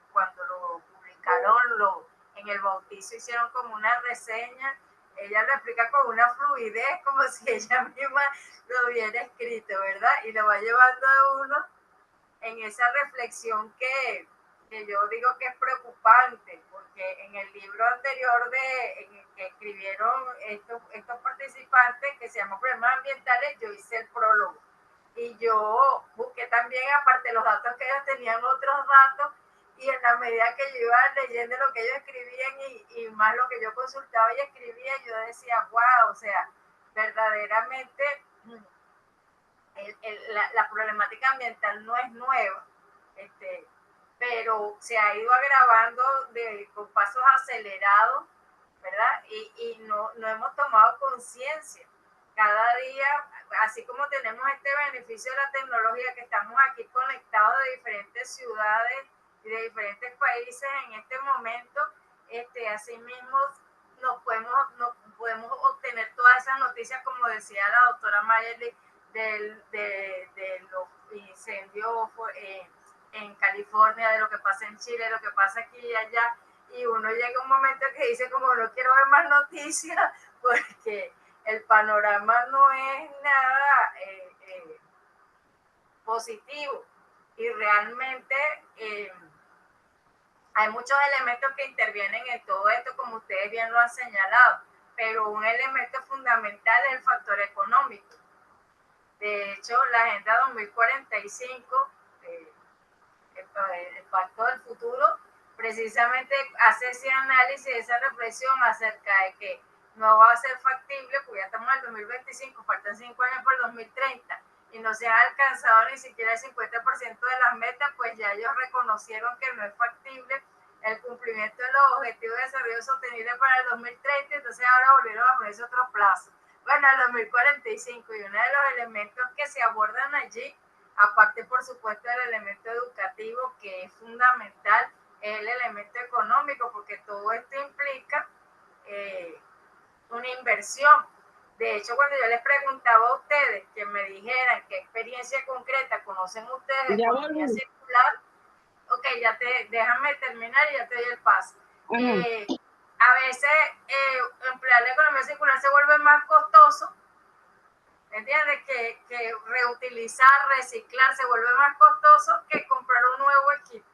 publicaron en el bautizo hicieron como una reseña, ella lo explica con una fluidez, como si ella misma lo hubiera escrito, ¿verdad? Y lo va llevando a uno en esa reflexión que yo digo que es preocupante, porque en el libro anterior en el que escribieron estos participantes, que se llama Problemas Ambientales, yo hice el prólogo. Y yo busqué también, aparte de los datos que ellos tenían, otros datos, y en la medida que yo iba leyendo lo que ellos escribían y más lo que yo consultaba y escribía, yo decía, wow, o sea, verdaderamente la problemática ambiental no es nueva, pero se ha ido agravando con pasos acelerados, ¿verdad? Y no hemos tomado conciencia. Cada día, así como tenemos este beneficio de la tecnología, que estamos aquí conectados de diferentes ciudades y de diferentes países en este momento, así mismo nos podemos obtener todas esas noticias, como decía la doctora Mayerly, de los incendios en California, de lo que pasa en Chile, de lo que pasa aquí y allá, y uno llega un momento que dice como no quiero ver más noticias porque el panorama no es nada positivo y realmente hay muchos elementos que intervienen en todo esto, como ustedes bien lo han señalado, pero un elemento fundamental es el factor económico. De hecho, la Agenda 2045, el Pacto del Futuro, precisamente hace ese análisis, esa reflexión acerca de que no va a ser factible, porque ya estamos en el 2025, faltan 5 años por el 2030, y no se ha alcanzado ni siquiera el 50% de las metas, pues ya ellos reconocieron que no es factible el cumplimiento de los objetivos de desarrollo sostenible para el 2030, entonces ahora volvieron a ponerse otro plazo. Bueno, el 2045, y uno de los elementos que se abordan allí, aparte por supuesto del elemento educativo que es fundamental, es el elemento económico, porque todo esto implica una inversión. De hecho, cuando yo les preguntaba a ustedes que me dijeran qué experiencia concreta conocen ustedes de economía circular, ok, déjame terminar y ya te doy el paso. A veces emplear la economía circular se vuelve más costoso, ¿entiendes? Que reutilizar, reciclar se vuelve más costoso que comprar un nuevo equipo.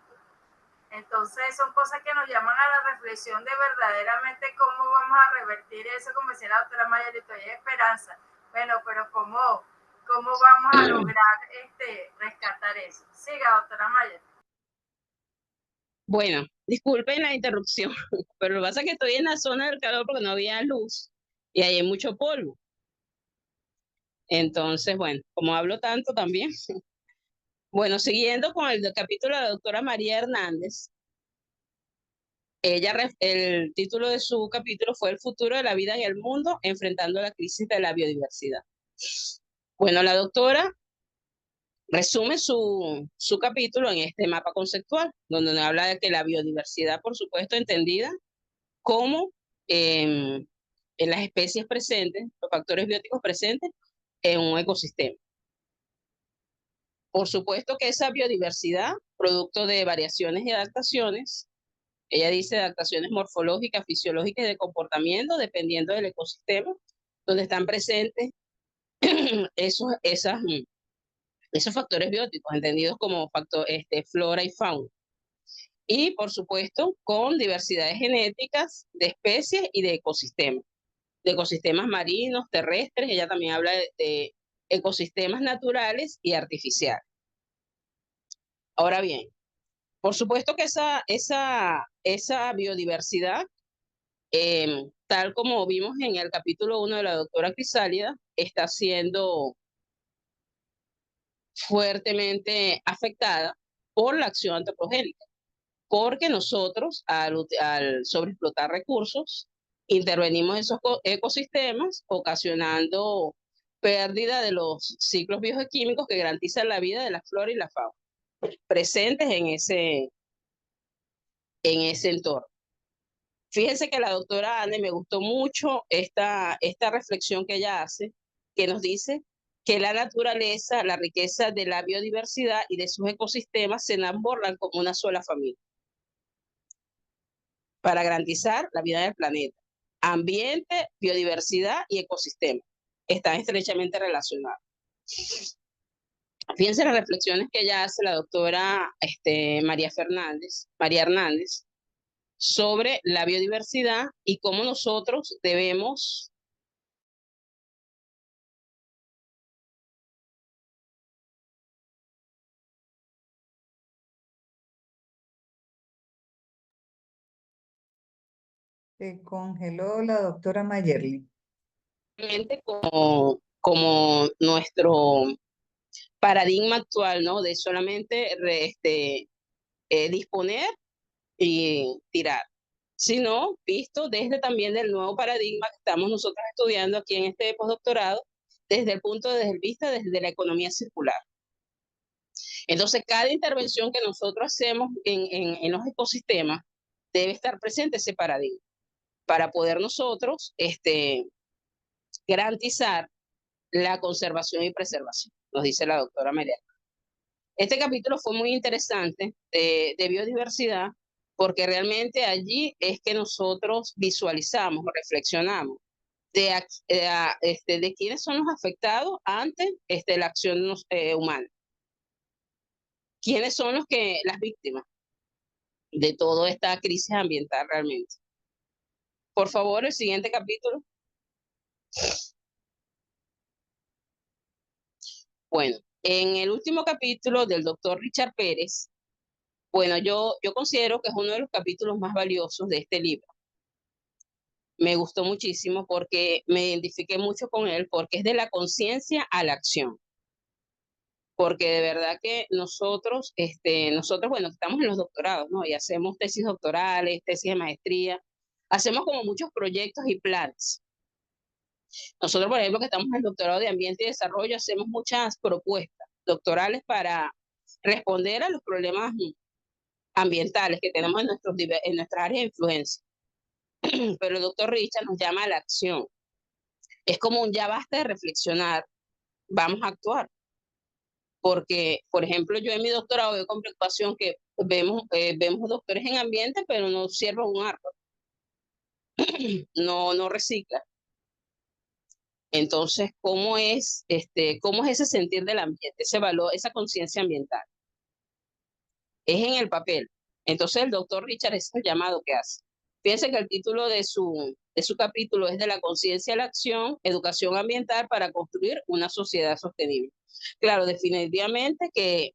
Entonces son cosas que nos llaman a la reflexión de verdaderamente cómo vamos a revertir eso, como decía la doctora Mayerly, hay esperanza. Bueno, pero ¿cómo vamos a lograr rescatar eso? Siga, doctora Mayerly. Bueno, disculpen la interrupción, pero lo que pasa es que estoy en la zona del calor porque no había luz y ahí hay mucho polvo. Entonces, bueno, como hablo tanto también, Bueno, siguiendo con el capítulo de la doctora María Hernández, el título de su capítulo fue El futuro de la vida en el mundo, enfrentando la crisis de la biodiversidad. Bueno, la doctora resume su capítulo en este mapa conceptual, donde nos habla de que la biodiversidad, por supuesto, entendida como en las especies presentes, los factores bióticos presentes en un ecosistema. Por supuesto que esa biodiversidad, producto de variaciones y adaptaciones, ella dice adaptaciones morfológicas, fisiológicas y de comportamiento, dependiendo del ecosistema, donde están presentes esos factores bióticos, entendidos como flora y fauna. Y, por supuesto, con diversidades genéticas de especies y de ecosistemas marinos, terrestres. Ella también habla de ecosistemas naturales y artificiales. Ahora bien, por supuesto que esa biodiversidad, tal como vimos en el capítulo 1 de la doctora Crisálida, está siendo fuertemente afectada por la acción antropogénica, porque nosotros al sobreexplotar recursos, intervenimos en esos ecosistemas, ocasionando pérdida de los ciclos biogeoquímicos que garantizan la vida de la flora y la fauna presentes en ese entorno. Fíjense que la doctora Anne, me gustó mucho esta reflexión que ella hace, que nos dice que la naturaleza, la riqueza de la biodiversidad y de sus ecosistemas se enamboran como una sola familia para garantizar la vida del planeta. Ambiente, biodiversidad y ecosistema están estrechamente relacionados. Fíjense las reflexiones que ella hace, la doctora María Hernández, sobre la biodiversidad y cómo nosotros debemos Se congeló la doctora Mayerly. como nuestro paradigma actual, ¿no? De solamente disponer y tirar, sino visto desde también del nuevo paradigma que estamos nosotros estudiando aquí en este postdoctorado, desde el vista desde la economía circular. Entonces, cada intervención que nosotros hacemos en los ecosistemas debe estar presente ese paradigma para poder nosotros garantizar la conservación y preservación, nos dice la doctora María. Este capítulo fue muy interesante de biodiversidad, porque realmente allí es que nosotros visualizamos, reflexionamos de quiénes son los afectados ante la acción humana. ¿Quiénes son las víctimas de toda esta crisis ambiental realmente? Por favor, el siguiente capítulo. Bueno, en el último capítulo del doctor Richard Pérez, bueno, yo considero que es uno de los capítulos más valiosos de este libro. Me gustó muchísimo porque me identifiqué mucho con él, porque es de la conciencia a la acción. Porque de verdad que nosotros, bueno, estamos en los doctorados, ¿no? Y hacemos tesis doctorales, tesis de maestría, hacemos como muchos proyectos y planes. Nosotros, por ejemplo, que estamos en el doctorado de Ambiente y Desarrollo, hacemos muchas propuestas doctorales para responder a los problemas ambientales que tenemos en nuestras áreas de influencia. Pero el doctor Richard nos llama a la acción. Es como un ya basta de reflexionar, vamos a actuar. Porque, por ejemplo, yo en mi doctorado veo con preocupación que vemos doctores en ambiente, pero no observan un árbol. No recicla. Entonces, ¿cómo es ese sentir del ambiente, ese valor, esa conciencia ambiental? Es en el papel. Entonces, el doctor Richard es el llamado que hace. Fíjense que el título de su capítulo es de la conciencia a la acción, educación ambiental para construir una sociedad sostenible. Claro, definitivamente que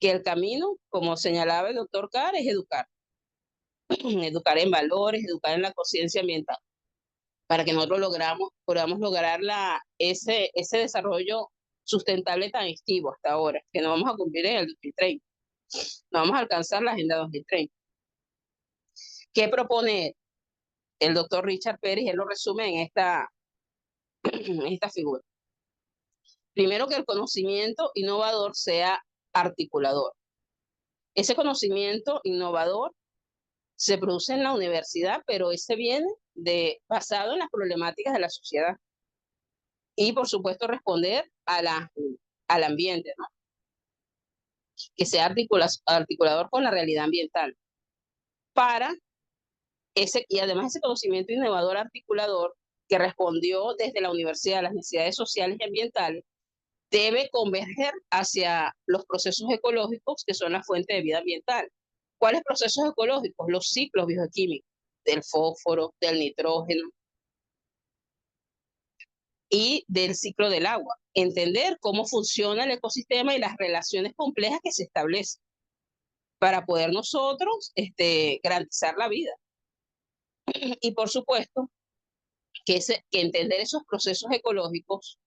el camino, como señalaba el doctor Carr, es educar. Educar en valores, educar en la conciencia ambiental, para que nosotros podamos lograr ese desarrollo sustentable tan esquivo hasta ahora, que no vamos a cumplir en el 2030. No vamos a alcanzar la Agenda 2030. ¿Qué propone el doctor Richard Pérez? Él lo resume en esta figura. Primero, que el conocimiento innovador sea articulador. Ese conocimiento innovador se produce en la universidad, pero ese viene basado en las problemáticas de la sociedad. Y, por supuesto, responder al ambiente, ¿no? Que sea articulador con la realidad ambiental. Y además ese conocimiento innovador articulador que respondió desde la universidad a las necesidades sociales y ambientales, debe converger hacia los procesos ecológicos que son la fuente de vida ambiental. ¿Cuáles procesos ecológicos? Los ciclos bioquímicos del fósforo, del nitrógeno y del ciclo del agua. Entender cómo funciona el ecosistema y las relaciones complejas que se establecen para poder nosotros garantizar la vida. Y por supuesto, que entender esos procesos ecológicos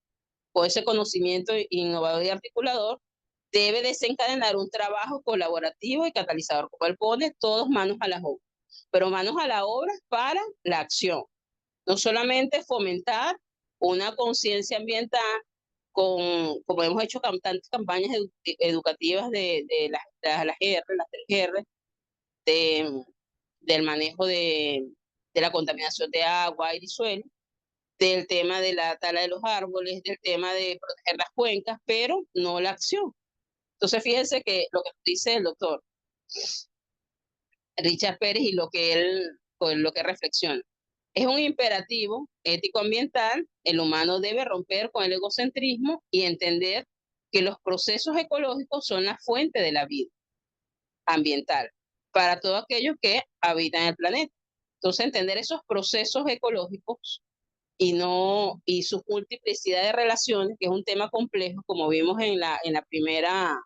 con ese conocimiento innovador y articulador debe desencadenar un trabajo colaborativo y catalizador, como él pone, todos manos a la obra, pero manos a la obra para la acción. No solamente fomentar una conciencia ambiental, como hemos hecho tantas campañas educativas de las R, las 3R, del manejo de la contaminación de agua, aire y suelo, del tema de la tala de los árboles, del tema de proteger las cuencas, pero no la acción. Entonces, fíjense que lo que dice el doctor Richard Pérez y lo que reflexiona. Es un imperativo ético-ambiental. El humano debe romper con el egocentrismo y entender que los procesos ecológicos son la fuente de la vida ambiental para todos aquellos que habitan el planeta. Entonces, entender esos procesos ecológicos y su multiplicidad de relaciones, que es un tema complejo, como vimos en la primera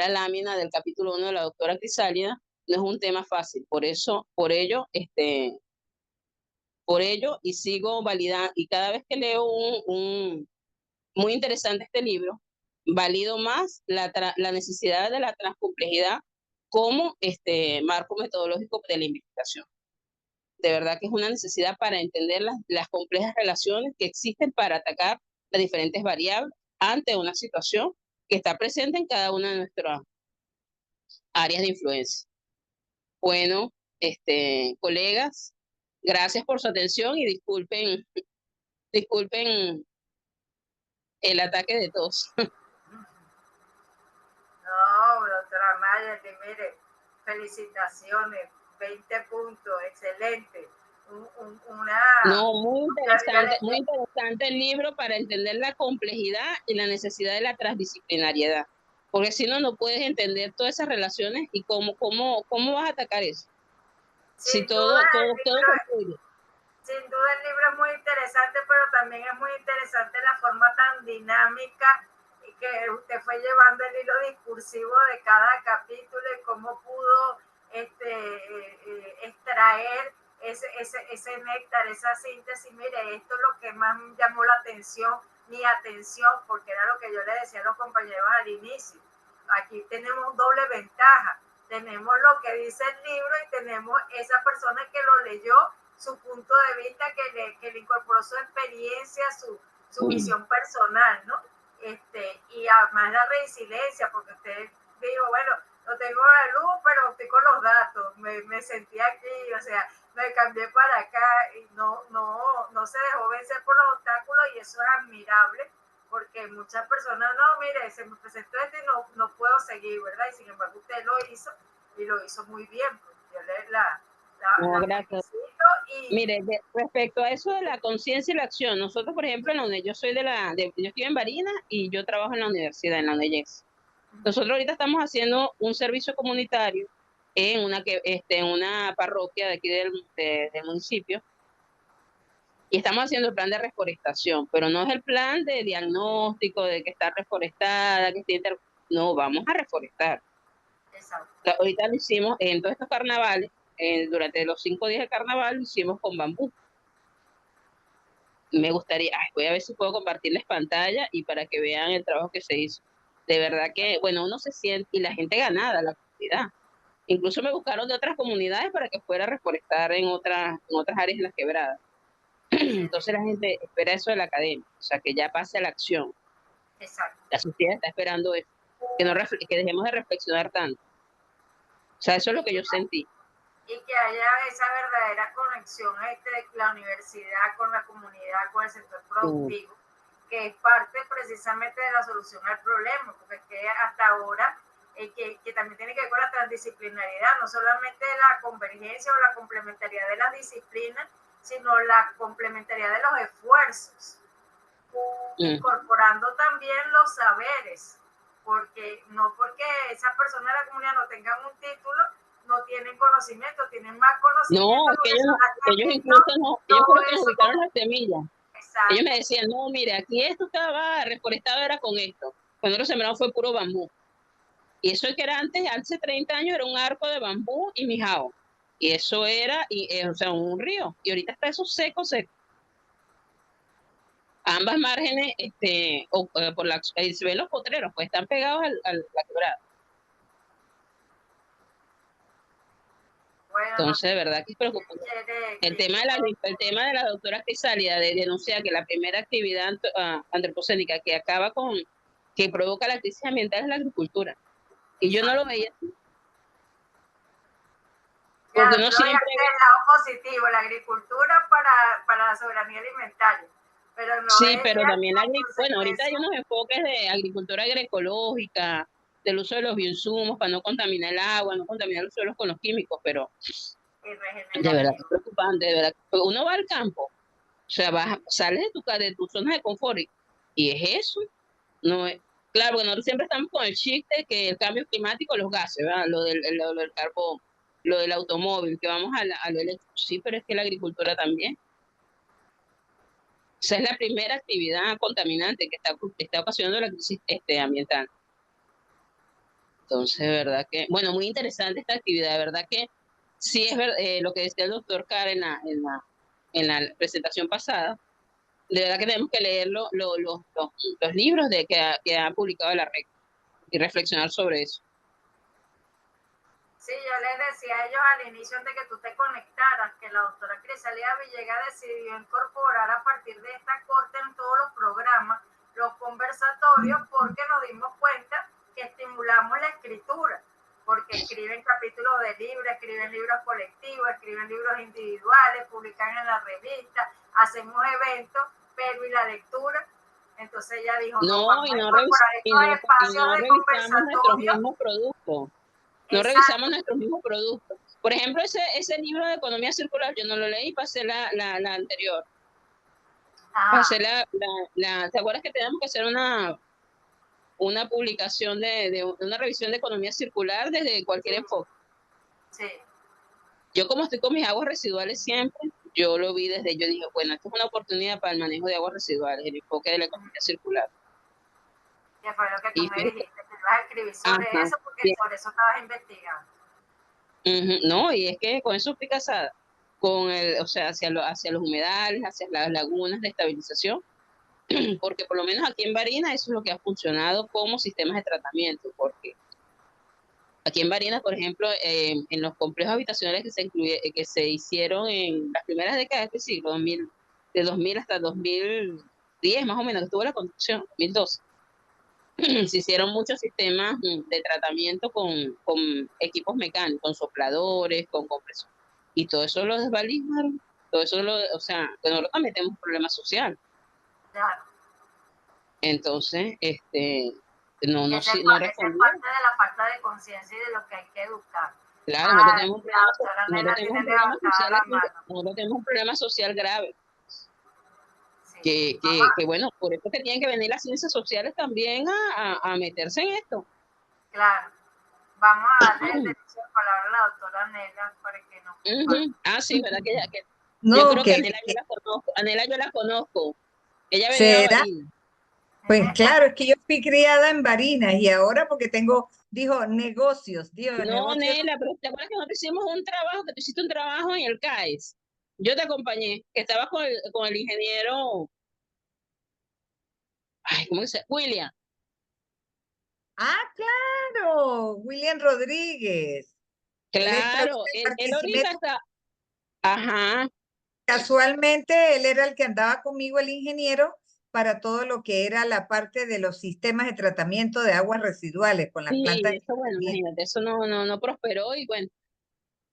lámina del capítulo 1 de la doctora Crisálida, no es un tema fácil. Por ello, y sigo validando, y cada vez que leo muy interesante este libro, valido más la necesidad de la transcomplejidad como marco metodológico de la investigación. De verdad que es una necesidad para entender las complejas relaciones que existen para atacar las diferentes variables ante una situación que está presente en cada una de nuestras áreas de influencia. Bueno, colegas, gracias por su atención y disculpen el ataque de tos. No, doctora Mayerly, mire, felicitaciones, 20 puntos, excelente. No, muy interesante el libro para entender la complejidad y la necesidad de la transdisciplinariedad, porque si no, no puedes entender todas esas relaciones y cómo vas a atacar eso. Si todo concluye. Sin duda el libro es muy interesante, pero también es muy interesante la forma tan dinámica y que usted fue llevando el hilo discursivo de cada capítulo y cómo pudo extraer ese néctar, esa síntesis. Mire, esto es lo que más llamó la atención, mi atención, porque era lo que yo le decía a los compañeros al inicio. Aquí tenemos doble ventaja. Tenemos lo que dice el libro y tenemos esa persona que lo leyó, su punto de vista, que le incorporó su experiencia, su visión personal, ¿no? Y además la resiliencia, porque usted dijo, bueno, no tengo la luz, pero estoy con los datos, me sentí aquí, o sea, me cambié para acá y no se dejó vencer por los obstáculos, y eso es admirable, porque muchas personas, no, mire, se me presentó esto y no puedo seguir, ¿verdad? Y sin embargo usted lo hizo, y lo hizo muy bien. Pues yo gracias. Mire, respecto a eso de la conciencia y la acción, nosotros, por ejemplo, en la UNED, yo estoy en Barinas y yo trabajo en la universidad, en la UNEYES. Nosotros ahorita estamos haciendo un servicio comunitario en una parroquia de aquí del municipio, y estamos haciendo el plan de reforestación, pero no es el plan de diagnóstico de que está reforestada, no, vamos a reforestar. Exacto. Ahorita lo hicimos en todos estos carnavales, durante los 5 días de carnaval lo hicimos con bambú. me gustaría, voy a ver si puedo compartirles pantalla y para que vean el trabajo que se hizo. De verdad que, bueno, uno se siente, y la gente ganada, la comunidad. Incluso me buscaron de otras comunidades para que fuera a reforestar en otras áreas de las quebradas. Entonces la gente espera eso de la academia, o sea, que ya pase a la acción. Exacto. La sociedad está esperando eso, que dejemos de reflexionar tanto. O sea, eso es lo que yo sentí. Y que haya esa verdadera conexión de la universidad con la comunidad, con el sector productivo, que es parte precisamente de la solución al problema, porque es que hasta ahora, que también tiene que ver con la transdisciplinariedad, no solamente la convergencia o la complementariedad de las disciplinas, sino la complementariedad de los esfuerzos, incorporando también los saberes, porque no porque esas personas de la comunidad no tengan un título, no tienen conocimiento, tienen más conocimiento. No, que ellos incluso no, ellos fueron que nos ubicaron las semillas. Exacto. Ellos me decían, no, mire, aquí esto estaba reforestado, era con esto. Cuando lo sembramos fue puro bambú. Y eso que era antes, hace 30 años, era un arco de bambú y mijao. Y eso era, o sea, un río. Y ahorita está eso seco, seco. Ambas márgenes, por se ven los potreros, pues están pegados a la quebrada. Bueno, entonces, de verdad que es preocupante. El tema de la doctora Crisálida de denunciar que la primera actividad antropocénica que provoca la crisis ambiental es la agricultura. Y yo no lo veía así. Porque uno siempre ve el lado positivo, la agricultura para la soberanía alimentaria. Pero no sí, pero también bueno, ahorita hay unos enfoques de agricultura agroecológica, del uso de los bioinsumos para no contaminar el agua, no contaminar los suelos con los químicos, pero de verdad es preocupante, de verdad. Uno va al campo, o sea, sales de tu zona de confort y es eso. No es, claro, bueno, nosotros siempre estamos con el chiste que el cambio climático, los gases, ¿verdad? Lo del carbón, lo del automóvil, que vamos a lo eléctrico, sí, pero es que la agricultura también. Esa es la primera actividad contaminante que está ocasionando la crisis ambiental. Entonces, de verdad que, bueno, muy interesante esta actividad, de verdad que sí es lo que decía el doctor Carr en la presentación pasada, de verdad que tenemos que leer los libros que ha publicado la red y reflexionar sobre eso. Sí, yo les decía a ellos al inicio de que tú te conectaras, que la doctora Crisálida Villegas decidió incorporar a partir de esta corte en todos los programas, los conversatorios, porque nos dimos cuenta que estimulamos la escritura, porque escriben capítulos de libros, escriben libros colectivos, escriben libros individuales, publican en la revista, hacemos eventos, pero ¿y la lectura? Entonces ella dijo, no revisamos nuestros mismos productos. No revisamos nuestros mismos productos. Por ejemplo, ese libro de economía circular, yo no lo leí, pasé la anterior. Pasé ¿te acuerdas que tenemos que hacer una publicación de una revisión de economía circular desde cualquier enfoque? Sí. Yo como estoy con mis aguas residuales siempre, yo lo vi yo dije, bueno, esto es una oportunidad para el manejo de aguas residuales, el enfoque de la economía circular. Que fue lo que tú me dijiste, que ibas a escribir sobre eso, porque sobre eso estabas investigando. No, y es que con eso estoy casada, o sea, hacia los humedales, hacia las lagunas de estabilización, porque por lo menos aquí en Barinas eso es lo que ha funcionado como sistemas de tratamiento, porque aquí en Barinas, por ejemplo, en los complejos habitacionales que se hicieron en las primeras décadas de este siglo, de 2000 hasta 2010 más o menos, que estuvo la construcción, 2012, se hicieron muchos sistemas de tratamiento con equipos mecánicos, con sopladores, con compresores, y todo eso lo desvalijaron, todo eso o sea, que nosotros también tenemos un problema social. Claro. Entonces, no es parte de la falta de conciencia y de lo que hay que educar. Claro, nosotros tenemos un problema social grave. Sí. Que bueno, por eso que tienen que venir las ciencias sociales también a meterse en esto. Claro. Vamos a darle el derecho de palabra a la doctora Anela para que nos sí, ¿verdad? No, yo creo que Anela yo la conozco. Ella venía a Barinas. Pues claro, es que yo fui criada en Barinas y ahora porque dijo negocios. No, Nela, pero ¿te acuerdas que nosotros hicimos un trabajo, que tú hiciste un trabajo en el CAES? Yo te acompañé, que estabas con el ingeniero, ay, ¿cómo se llama? William. Ah, claro, William Rodríguez. Él estaba Claro, en el él ahorita Barquisimeto. está, ajá, Casualmente, él era el que andaba conmigo, el ingeniero, para todo lo que era la parte de los sistemas de tratamiento de aguas residuales con las sí, plantas de eso, bueno, tratamiento. imagínate, eso no prosperó y bueno,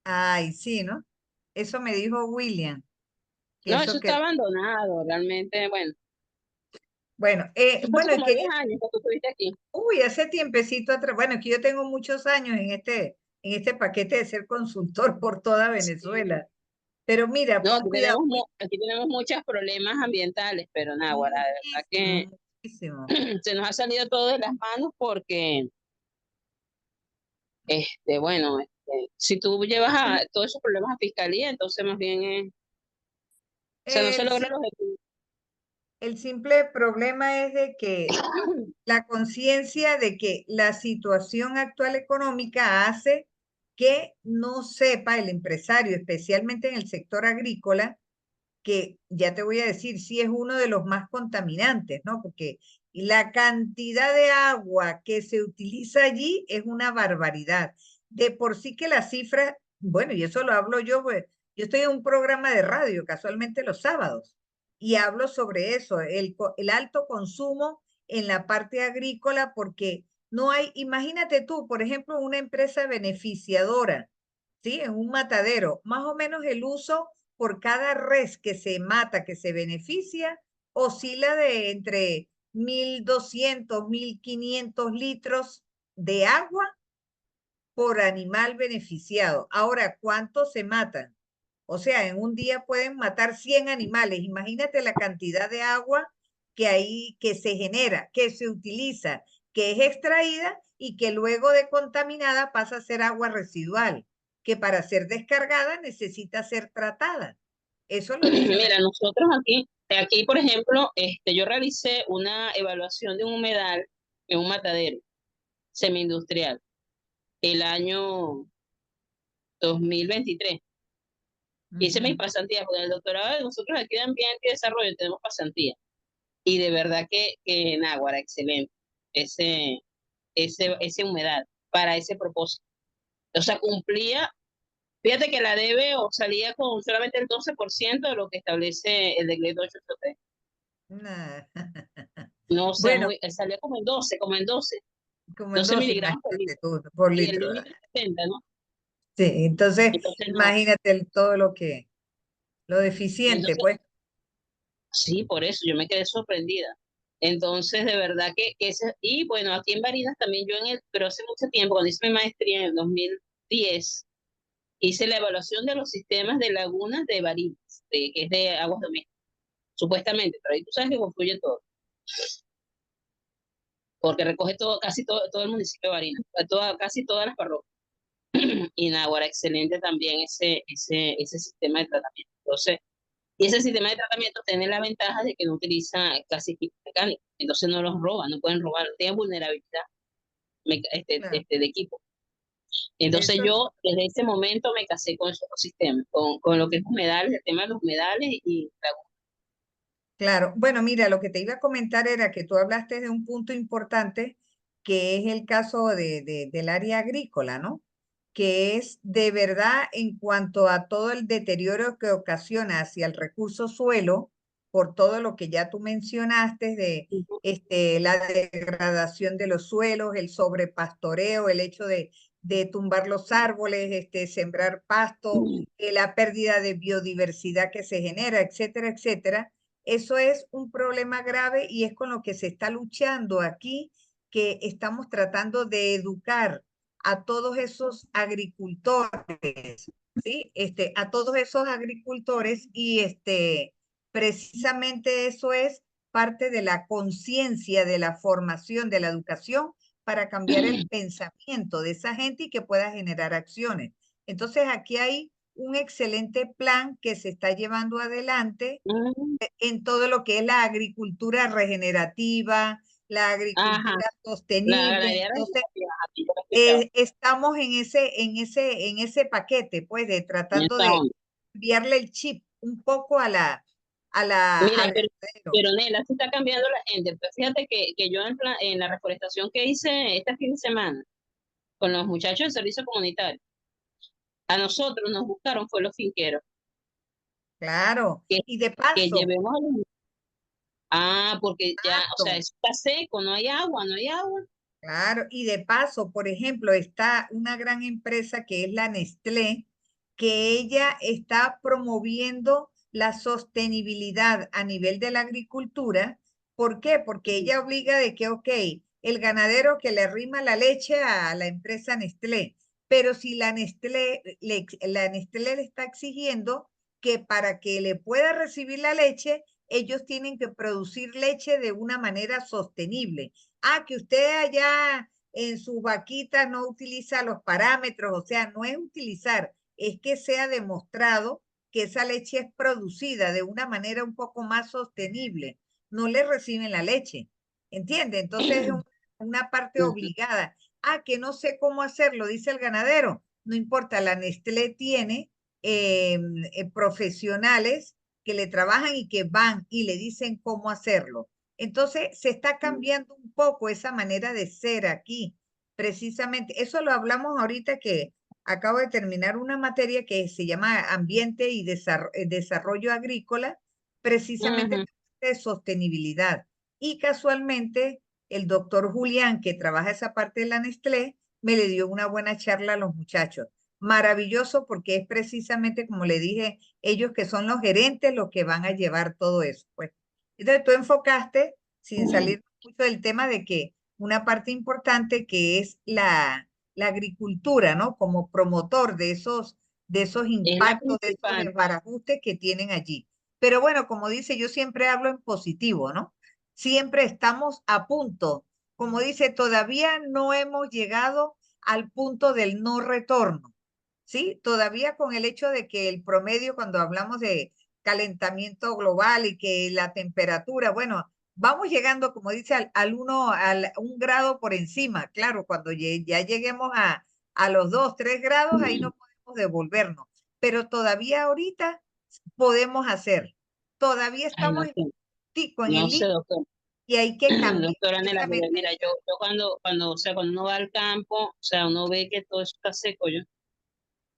Ay, sí, ¿no? Eso me dijo William, que no, eso eso que, está abandonado, realmente, bueno, bueno, eso fue hace bueno, como 10 años que tú estuviste aquí. uy, hace tiempecito atrás, bueno, es que yo tengo muchos años en este paquete de ser consultor por toda Sí. Venezuela. Pero mira, No, pon cuidado, aquí tenemos muchos problemas ambientales, pero nada, la verdad que muchísimo, muchísimo. se nos ha salido todo de las manos porque, bueno, si tú llevas a todos esos problemas a fiscalía, entonces más bien o sea, no se El, logra sim- el objetivo. el simple problema es de que la conciencia de que la situación actual económica hace que no sepa el empresario, especialmente en el sector agrícola, que ya te voy a decir, sí es uno de los más contaminantes, ¿no? Porque la cantidad de agua que se utiliza allí es una barbaridad. De por sí que las cifras, bueno, y eso lo hablo yo, pues, yo estoy en un programa de radio, casualmente los sábados, y hablo sobre eso, el alto consumo en la parte agrícola, porque no hay, imagínate tú, por ejemplo, una empresa beneficiadora, ¿sí? En un matadero, más o menos el uso por cada res que se mata, que se beneficia, oscila de entre 1.200, 1.500 litros de agua por animal beneficiado. Ahora, ¿cuántos se matan? O sea, en un día pueden matar 100 animales. Imagínate la cantidad de agua que se genera, que se utiliza, que es extraída y que luego de contaminada pasa a ser agua residual, que para ser descargada necesita ser tratada. Eso lo dicen Mira, nosotros aquí, por ejemplo, yo realicé una evaluación de un humedal en un matadero semi-industrial el año 2023. Hice mis Ujú. pasantías, porque en el doctorado de nosotros aquí de Ambiente y Desarrollo tenemos pasantías. Y de verdad que Náguara, excelente, ese, ese humedal para ese propósito. O sea, cumplía, fíjate que la DBO salía con solamente el 12% de lo que establece el decreto 883. Nah. No, o sea, Bueno, salía como en 12, como en 12 dos, miligramos por imagínate litro. tú, por Y el litro. límite es 70, ¿no? Sí, entonces, Entonces, no. imagínate todo lo deficiente, Entonces, pues. sí, por eso yo me quedé sorprendida. Entonces, de verdad que ese, y bueno, aquí en Barinas también pero hace mucho tiempo, cuando hice mi maestría en el 2010, hice la evaluación de los sistemas de lagunas de Barinas, que es de aguas domésticas, supuestamente, pero ahí tú sabes que confluye todo, porque recoge todo, todo el municipio de Barinas, casi todas las parroquias. Y Naguará, excelente también ese sistema de tratamiento. Entonces, y ese sistema de tratamiento tiene la ventaja de que no utiliza casi equipos mecánicos, entonces no los roban, no pueden robar, tienen vulnerabilidad Claro, de equipo. Entonces eso, yo desde ese momento me casé con esos sistemas, con lo que es humedales, el tema de los humedales y la. claro. Bueno, mira, lo que te iba a comentar era que tú hablaste de un punto importante, que es el caso del área agrícola, ¿no? Que es de verdad en cuanto a todo el deterioro que ocasiona hacia el recurso suelo, por todo lo que ya tú mencionaste de la degradación de los suelos, el sobrepastoreo, el hecho de tumbar los árboles, sembrar pasto, la pérdida de biodiversidad que se genera, etcétera, etcétera. Eso es un problema grave y es con lo que se está luchando aquí, que estamos tratando de educar a todos esos agricultores, ¿sí? A todos esos agricultores y precisamente eso es parte de la conciencia, de la formación, de la educación para cambiar el pensamiento de esa gente y que pueda generar acciones. Entonces aquí hay un excelente plan que se está llevando adelante en todo lo que es la agricultura regenerativa, la Ajá, agricultura la sostenible. ganadería Entonces, regenerativa, aquí lo he escuchado, estamos en ese paquete, pues, de en tratando esa de onda. enviarle el chip un poco a Mira, al ganadero. pero Nela, se está cambiando la gente. Pues fíjate que yo en la reforestación que hice este fin de semana con los muchachos del servicio comunitario, a nosotros nos buscaron fue los finqueros, Claro. que, Y de que paso, llevemos a los... Ah, porque ya, o sea, paso, eso está seco, no hay agua, no hay agua. claro, y de paso, por ejemplo, está una gran empresa que es la Nestlé, que ella está promoviendo la sostenibilidad a nivel de la agricultura. ¿Por qué? Porque ella obliga de que, ok, el ganadero que le arrima la leche a la empresa Nestlé, pero si la Nestlé le está exigiendo que para que le pueda recibir la leche, ellos tienen que producir leche de una manera sostenible. Que usted allá en sus vaquitas no utiliza los parámetros, o sea, no es utilizar, es que sea demostrado que esa leche es producida de una manera un poco más sostenible. No le reciben la leche, ¿entiende? Entonces es una parte Ujú. obligada. Que no sé cómo hacerlo, dice el ganadero. No importa, la Nestlé tiene profesionales que le trabajan y que van y le dicen cómo hacerlo. Entonces, se está cambiando un poco esa manera de ser aquí, precisamente. Eso lo hablamos ahorita que acabo de terminar una materia que se llama Ambiente y Desarrollo Agrícola, precisamente Ujú. de sostenibilidad. Y casualmente, el doctor Julián, que trabaja esa parte de la Nestlé, me le dio una buena charla a los muchachos. Maravilloso porque es precisamente, como le dije, ellos que son los gerentes los que van a llevar todo eso. Pues entonces tú enfocaste, sin salir mucho del tema, de que una parte importante que es la agricultura, ¿no? Como promotor de esos Es la impactos, de esos principal. desbarajustes que tienen allí. Pero bueno, como dice, yo siempre hablo en positivo, ¿no? Siempre estamos a punto. Como dice, todavía no hemos llegado al punto del no retorno, ¿sí? Todavía con el hecho de que el promedio, cuando hablamos de calentamiento global y que la temperatura, bueno, vamos llegando, como dice, al 1 grado por encima. Claro, cuando ya lleguemos a los 2, 3 grados, ahí no podemos devolvernos. Pero todavía ahorita podemos hacer. Todavía Ay, no estamos sé, en no el sé, límite doctor. y hay que cambiar Doctora Nela, esa porque mira, mentalidad. yo o sea, cuando uno va al campo, o sea, uno ve que todo eso está seco, yo.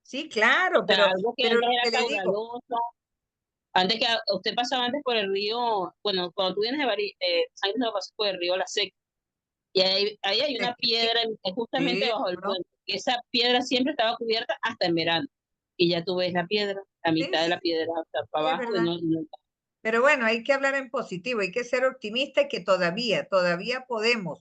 Sí, O claro, sea, algo que pero antes lo era que le digo, caudaloso, antes que usted pasaba antes por el río, bueno, cuando tú vienes de San Isidro pasas por el río La Seca, y ahí hay una piedra justamente sí, bajo el ¿cómo no? puente. Y esa piedra siempre estaba cubierta hasta en verano. Y ya tú ves la piedra, la Sí, mitad de sí, la piedra hasta para es abajo, y verdad. no. Pero bueno, hay que hablar en positivo, hay que ser optimista y que todavía podemos,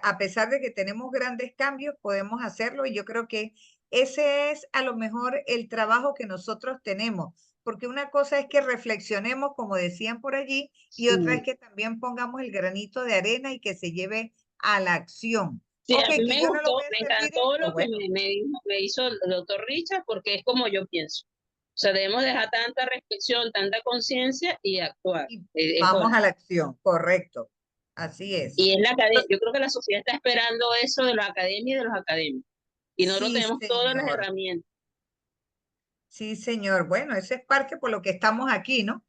a pesar de que tenemos grandes cambios, podemos hacerlo y yo creo que ese es a lo mejor el trabajo que nosotros tenemos, porque una cosa es que reflexionemos, como decían por allí, y otra es Sí, que también pongamos el granito de arena y que se lleve a la acción. sí, Ok, a mí que me yo no lo gustó, voy a me servir encantó esto, lo que bueno, me hizo el doctor Richard, porque es como yo pienso. O sea, debemos dejar tanta reflexión, tanta conciencia y actuar. y Es vamos hora. a la acción, correcto, así es. Y es la academia, yo creo que la sociedad está esperando eso de la academia y de los académicos. Y nosotros Sí, tenemos todas las señor. herramientas. Sí, señor. Bueno, ese es parte por lo que estamos aquí, ¿no?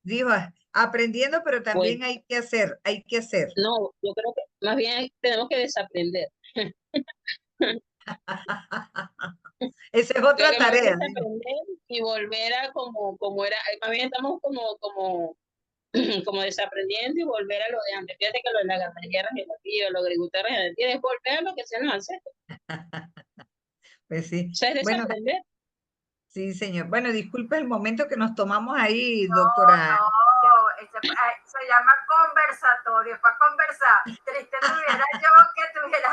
Digo, aprendiendo, pero Pues también hay que hacer, hay que hacer. no, yo creo que más bien tenemos que desaprender. Esa es Creo otra que más bien tarea, digo. desaprender y volver a como era, más bien estamos como desaprendiendo y volver a lo de antes. Fíjate que lo de la ganadería regenerativa, la agricultura regenerativa es volver a lo que hacían los ancestros. Pues O sí. sea, es Bueno, desaprender. sí, señor. Bueno, disculpe el momento que nos tomamos ahí, No, doctora. no, se llama conversatorio, para conversar. Triste tuviera yo que tuviera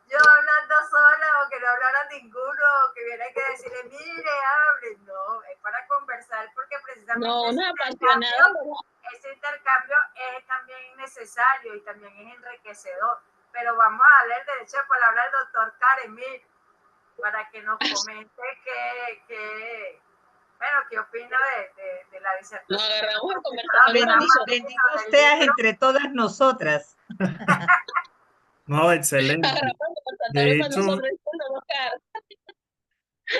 yo hablando sola o que no hablara ninguno, o que hubiera que decirle, mire, hable. No, es para conversar porque precisamente No, una apasionada, ese intercambio es también necesario y también es enriquecedor. Pero vamos a darle el derecho de palabra al doctor Karemir para que nos comente bueno, ¿qué opina de la nos disertación que nos agarramos a presentó conversar. la A mí doctora me hizo, Bendito Martínez del seas libro? entre todas nosotras. No, nos excelente. agarramos a conversatorio De para hecho, nosotros.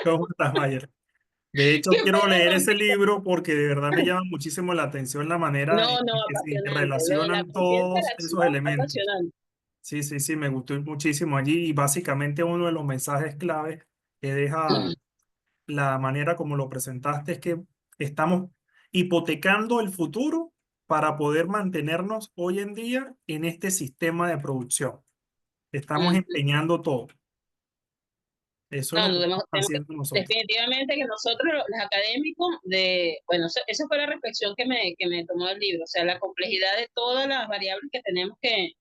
¿cómo estás, Mayer? De hecho, ¿Qué quiero puede leer ese romper? libro porque de verdad me llama muchísimo la atención la manera No, no, en que se apasionante. Lo de la relacionan conciencia de la todos esos acción, elementos. apasionante. Sí, sí, sí, me gustó muchísimo allí y básicamente uno de los mensajes claves que deja la manera como lo presentaste es que estamos hipotecando el futuro para poder mantenernos hoy en día en este sistema de producción. Estamos Ujú. empeñando todo. Eso es No, lo no, que estamos tenemos que, haciendo nosotros. definitivamente que nosotros, los académicos, bueno, esa fue la reflexión que me tomó el libro, o sea, la complejidad de todas las variables que tenemos que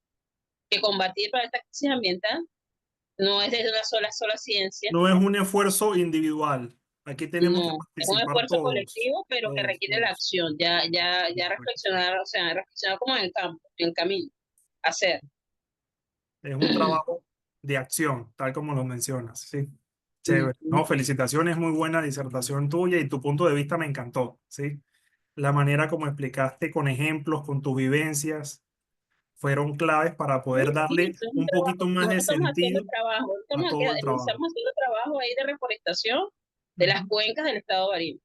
combatir para esta crisis ambiental, no es desde una sola ciencia, No es un esfuerzo individual. Aquí tenemos que no, es un participar esfuerzo todos, colectivo, pero que todos, requiere la todos. acción, ya reflexionar, o sea, reflexionar como en el campo, en el camino, hacer. Es un trabajo de acción, tal como lo mencionas. Sí, chévere. Ujú. No, felicitaciones, muy buena disertación tuya y tu punto de vista me encantó. Sí, la manera como explicaste con ejemplos, con tus vivencias, fueron claves para Sí, poder sí, darle esto es un un poquito trabajo. más de Nosotros estamos haciendo sentido trabajo, a todo el trabajo. estamos haciendo trabajo ahí de reforestación de las Ujú. cuencas del estado de Barinas.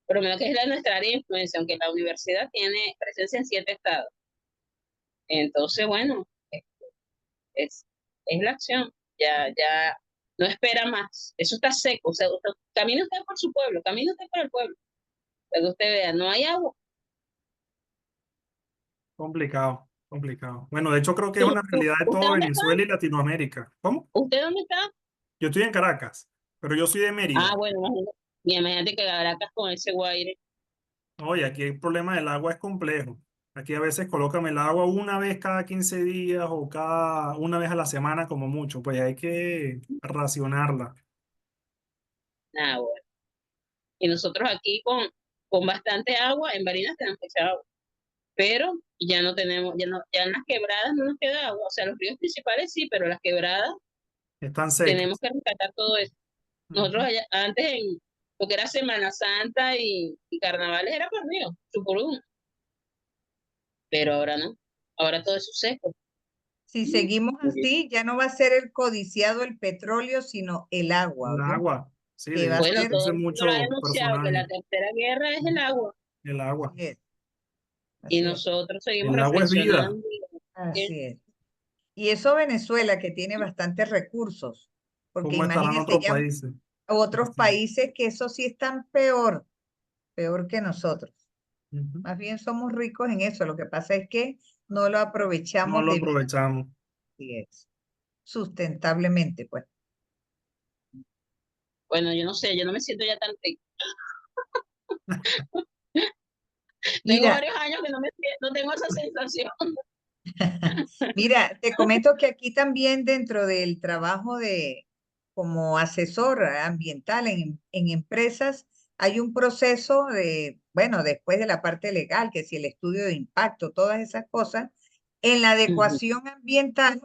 Por lo menos que es nuestra área de influencia, aunque la universidad tiene presencia en 7 estados. Entonces, bueno, es, es la acción. Ya no espera más. Eso está seco. O sea, camine usted por su pueblo, camine usted por el pueblo. Para que usted vea, no hay agua. Complicado, complicado. Bueno, de hecho creo que es una realidad de ¿Usted todo dónde está? Venezuela y Latinoamérica. ¿Cómo? ¿Usted dónde está? Yo estoy en Caracas, pero yo soy de Ah, Mérida. bueno, imagínate que Caracas con ese guaire. Oye, aquí el problema del agua es complejo. Aquí a veces colocan el agua una vez cada 15 días o cada una vez a la semana como mucho, pues hay que racionarla. Ah, bueno. Y nosotros aquí con bastante agua, en Barinas tenemos que echar agua. Pero ya no tenemos, ya en las quebradas no nos queda agua. O sea, los ríos principales sí, pero las quebradas Están tenemos secas. que rescatar todo eso. Nosotros Ujú. antes en lo que era Semana Santa y carnavales era por río, Chucurum, pero ahora no. Ahora todo eso seco. Si seguimos así, ya no va a ser el codiciado el petróleo, sino el agua, El ¿oyó? agua. Sí, Que de va a hecho, Bueno, ser, todo hace el mundo lo ha mucho denunciado que la personaje. tercera guerra es el agua. El agua. así es, Y así es, nosotros seguimos El agua es vida. reflexionando. ¿Qué? así es. Y eso Venezuela, que tiene bastantes recursos, porque ¿Cómo estarán imagínense otros ya países? otros Así. países que eso sí están peor, peor que nosotros. Ujú. Más bien somos ricos en eso, lo que pasa es que no lo No aprovechamos lo debidamente, aprovechamos. así es, sustentablemente, pues. Bueno, yo no sé, yo no me siento ya tan rica. Tengo Mira, varios años que no tengo esa sensación. mira, te comento que aquí también dentro del trabajo de como asesor ambiental en empresas hay un proceso de, bueno, después de la parte legal, que si el estudio de impacto, todas esas cosas, en la Ujú. adecuación ambiental,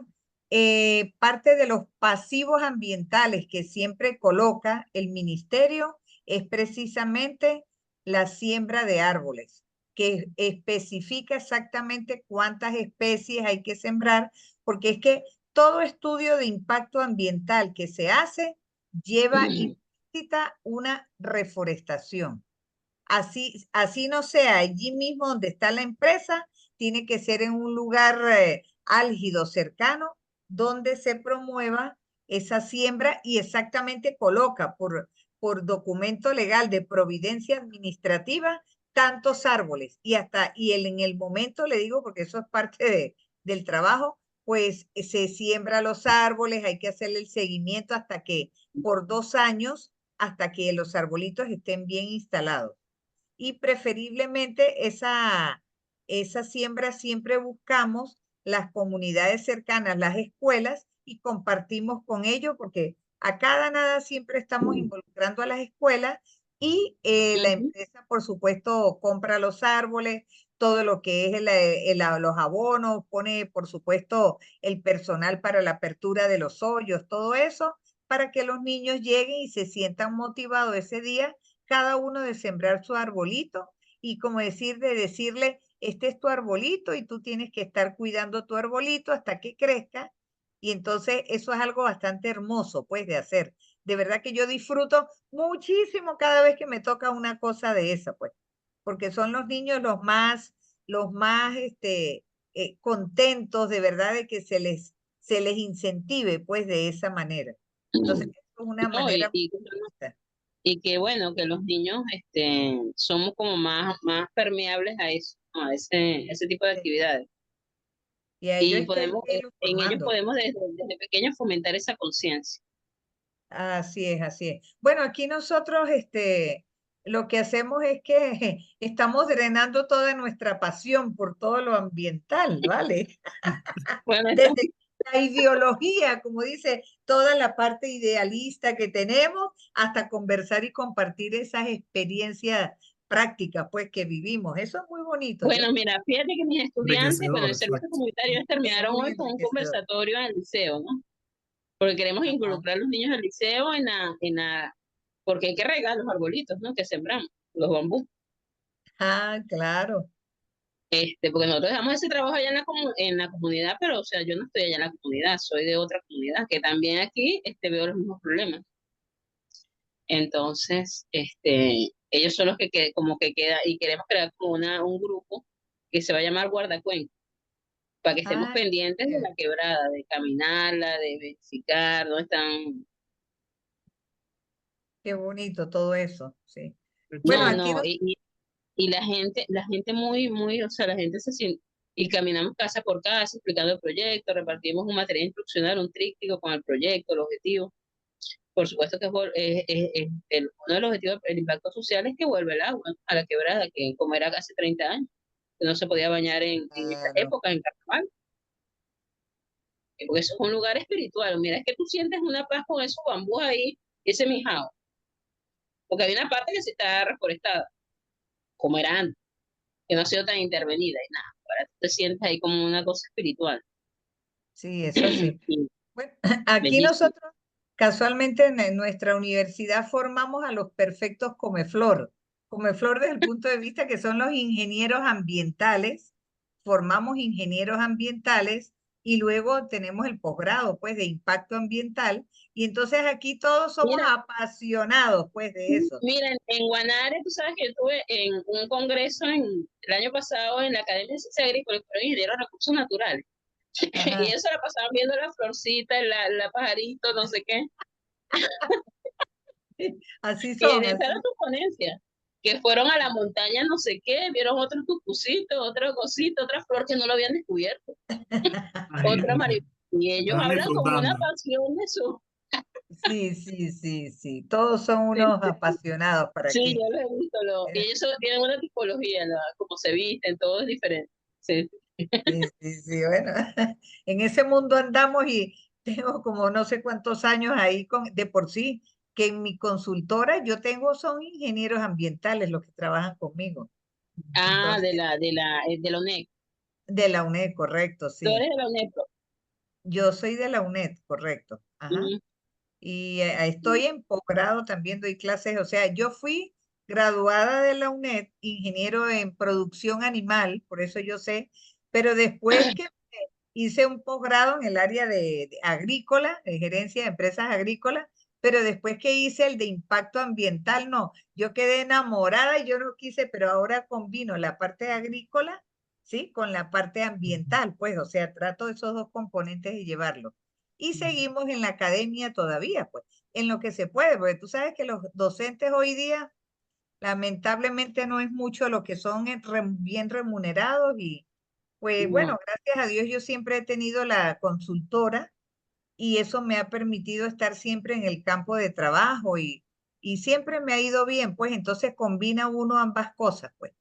parte de los pasivos ambientales que siempre coloca el ministerio es precisamente la siembra de árboles que especifica exactamente cuántas especies hay que sembrar, porque es que todo estudio de impacto ambiental que se hace lleva implícita una reforestación. Así no sea allí mismo donde está la empresa, tiene que ser en un lugar álgido, cercano, donde se promueva esa siembra y exactamente coloca por documento legal de providencia administrativa tantos árboles en el momento le digo porque eso es parte del trabajo, pues se siembra los árboles, hay que hacerle el seguimiento hasta que por 2 años, hasta que los arbolitos estén bien instalados y preferiblemente esa siembra siempre buscamos las comunidades cercanas, las escuelas y compartimos con ellos porque a cada nada siempre estamos involucrando a las escuelas y la Ujú. empresa, por supuesto, compra los árboles, todo lo que es los abonos, pone, por supuesto, el personal para la apertura de los hoyos, todo eso, para que los niños lleguen y se sientan motivados ese día cada uno de sembrar su arbolito y como de decirle, este es tu arbolito y tú tienes que estar cuidando tu arbolito hasta que crezca Y entonces eso es algo bastante hermoso, pues, de hacer. De verdad que yo disfruto muchísimo cada vez que me toca una cosa de esa, pues, porque son los niños los más, contentos de verdad de que se les incentive, pues, de esa manera. Entonces, eso es una No, manera. y que bueno, que los niños somos como más permeables a eso, ¿no? A ese tipo de actividades. Y a ellos Y hay que podemos, irlos en ellos formando. podemos desde pequeños fomentar esa conciencia. Así es, así es. Bueno, aquí nosotros, lo que hacemos es que estamos drenando toda nuestra pasión por todo lo ambiental, ¿vale? Bueno, esto, Desde la ideología, como dice, toda la parte idealista que tenemos, hasta conversar y compartir esas experiencias prácticas, pues, que vivimos. Eso es muy bonito. Yo bueno, mira, fíjate que mis estudiantes, bueno, Enriquecedor, el servicio exacto. comunitario es terminaron muy hoy con un enriquecedor. conversatorio en el liceo, ¿no? Porque queremos Ajá. involucrar a los niños del liceo porque hay que regar los arbolitos, ¿no? Que sembramos, los bambú. Ah, claro. Porque nosotros dejamos ese trabajo allá en la comunidad, pero o sea, yo no estoy allá en la comunidad, soy de otra comunidad, que también aquí veo los mismos problemas. Entonces, ellos son los como que queda, y queremos crear como un grupo que se va a llamar Guardacuenco, para que estemos Ah, pendientes de la quebrada, de caminarla, de verificar dónde están. qué bonito todo eso, sí. Bueno, No, aquí no, no. y la gente muy, o sea, la gente se siente, y caminamos casa por casa explicando el proyecto, repartimos un material instruccional, un tríptico con el proyecto, el objetivo. Por supuesto que uno de los objetivos, el impacto social es que vuelve el agua a la quebrada, que como era hace 30 años, que no se podía bañar en esta Claro. época, en carnaval, porque eso es un lugar espiritual. Mira, es que tú sientes una paz con esos bambús ahí, ese mijao, porque hay una parte que sí está reforestada, como era antes, que no ha sido tan intervenida y nada. Ahora tú te sientes ahí como una cosa espiritual. Sí, eso sí. Y Bueno, aquí bellísimo. nosotros casualmente en nuestra universidad formamos a los perfectos comeflor. Comeflor desde el punto de vista que son los ingenieros ambientales. Formamos ingenieros ambientales y luego tenemos el posgrado, pues, de impacto ambiental. Y entonces aquí todos somos Mira, apasionados, pues, de eso. mira, en Guanare, tú sabes que yo estuve en un congreso el año pasado en la Academia de Ciencias Agrícolas, fueron ingenieros de recursos naturales. Y Ajá. ellos se la pasaban viendo la florcita, la pajarito, no sé qué. Así Y son, esa era así. su ponencia. Que fueron a la montaña, no sé qué, vieron otro tucucito, otra cosita, otra flor que no lo habían descubierto, otra Imagínate, mariposa. Y ellos estaban hablan con una disfrutando. pasión de su. Sí, sí, sí, sí. Todos son unos apasionados para Sí, aquí. yo lo he visto. Y ellos tienen una tipología, como se visten, todo es diferente. Sí. Sí, sí, sí, bueno, en ese mundo andamos y tengo como no sé cuántos años ahí de por sí, que en mi consultora yo tengo, son ingenieros ambientales los que trabajan conmigo. Ah, Entonces, de la UNED. de la UNED, correcto, Tú sí. eres de la UNED. Yo soy de la UNED, correcto. Ajá. Ujú. Y estoy en posgrado, también doy clases, o sea, yo fui graduada de la UNED, ingeniero en producción animal, por eso yo sé, pero después que hice un posgrado en el área de agrícola, de gerencia de empresas agrícolas, pero después que hice el de impacto ambiental, no, yo quedé enamorada y yo no quise, pero ahora combino la parte agrícola, ¿sí? Con la parte ambiental, pues, o sea, trato esos dos componentes de llevarlo. Y seguimos en la academia todavía, pues, en lo que se puede, porque tú sabes que los docentes hoy día, lamentablemente, no es mucho lo que son bien remunerados y pues No. bueno, gracias a Dios yo siempre he tenido la consultora y eso me ha permitido estar siempre en el campo de trabajo y siempre me ha ido bien, pues entonces combina uno ambas cosas, pues.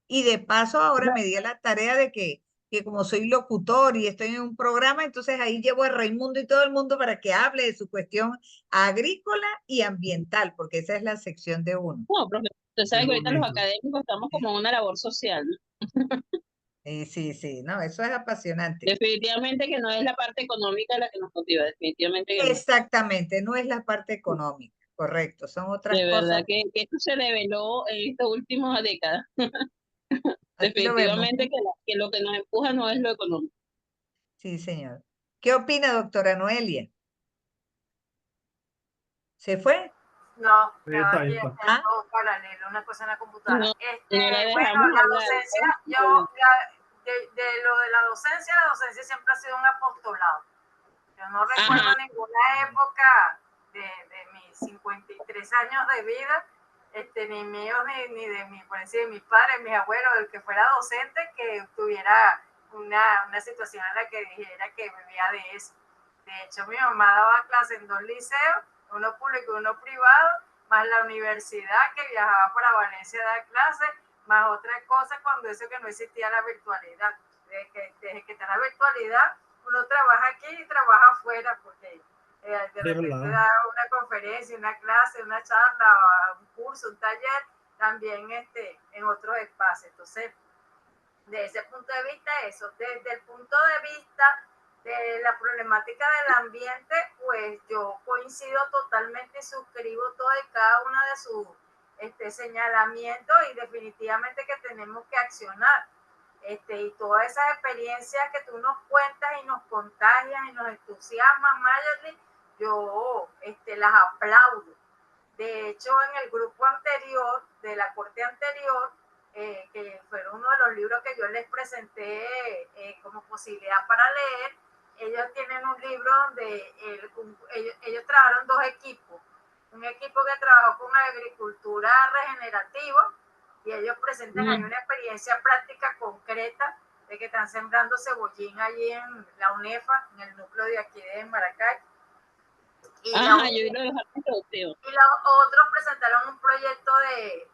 Y de paso ahora me di a la tarea de que como soy locutor y estoy en un programa, entonces ahí llevo a Raimundo y todo el mundo para que hable de su cuestión agrícola y ambiental, porque esa es la sección de uno. No, profe, usted Qué sabe que ahorita los bonito. académicos estamos como en una labor social, ¿no? Sí, sí, no, eso es apasionante. Definitivamente que no es la parte económica la que nos motiva, definitivamente que no. Exactamente, no es la parte económica, correcto, son otras De cosas. verdad que esto se develó en estas últimas décadas. Aquí lo vemos, Definitivamente ¿no? que lo que nos empuja no es lo económico. Sí, señor. ¿Qué opina, doctora Noelia? ¿Se fue? No, Ahí estaba está, ahí aquí está. haciendo paralelo, una cosa en la computadora. No, no la Bueno, dejamos la hablar. docencia, de lo de la docencia siempre ha sido un apostolado. Yo no recuerdo Ajá. ninguna época de mis 53 años de vida, ni míos, ni de mi, por decir, de mis padres, mis abuelos, del que fuera docente, que tuviera una situación en la que dijera que vivía de eso. De hecho, mi mamá daba clase en 2 liceos, uno público y uno privado, más la universidad que viajaba para Valencia a dar clases, más otras cosas cuando eso que no existía la virtualidad. Desde que está la virtualidad, uno trabaja aquí y trabaja afuera, porque de repente da una conferencia, una clase, una charla, un curso, un taller, también en otros espacios. Entonces, desde ese punto de vista, eso. Desde el punto de vista de la problemática del ambiente, pues yo coincido totalmente y suscribo todo y cada uno de sus señalamientos, y definitivamente que tenemos que accionar. Y todas esas experiencias que tú nos cuentas y nos contagias y nos entusiasmas, Mayerly, yo las aplaudo. De hecho, en el grupo anterior, de la corte anterior, que fue uno de los libros que yo les presenté como posibilidad para leer, ellos tienen un libro donde ellos trabajaron 2 equipos. Un equipo que trabajó con agricultura regenerativa, y ellos presentan ahí una experiencia práctica concreta de que están sembrando cebollín allí en la UNEFA, en el núcleo de aquí de Maracay. Y Ajá, yo vi los introductivos. y los otros presentaron un proyecto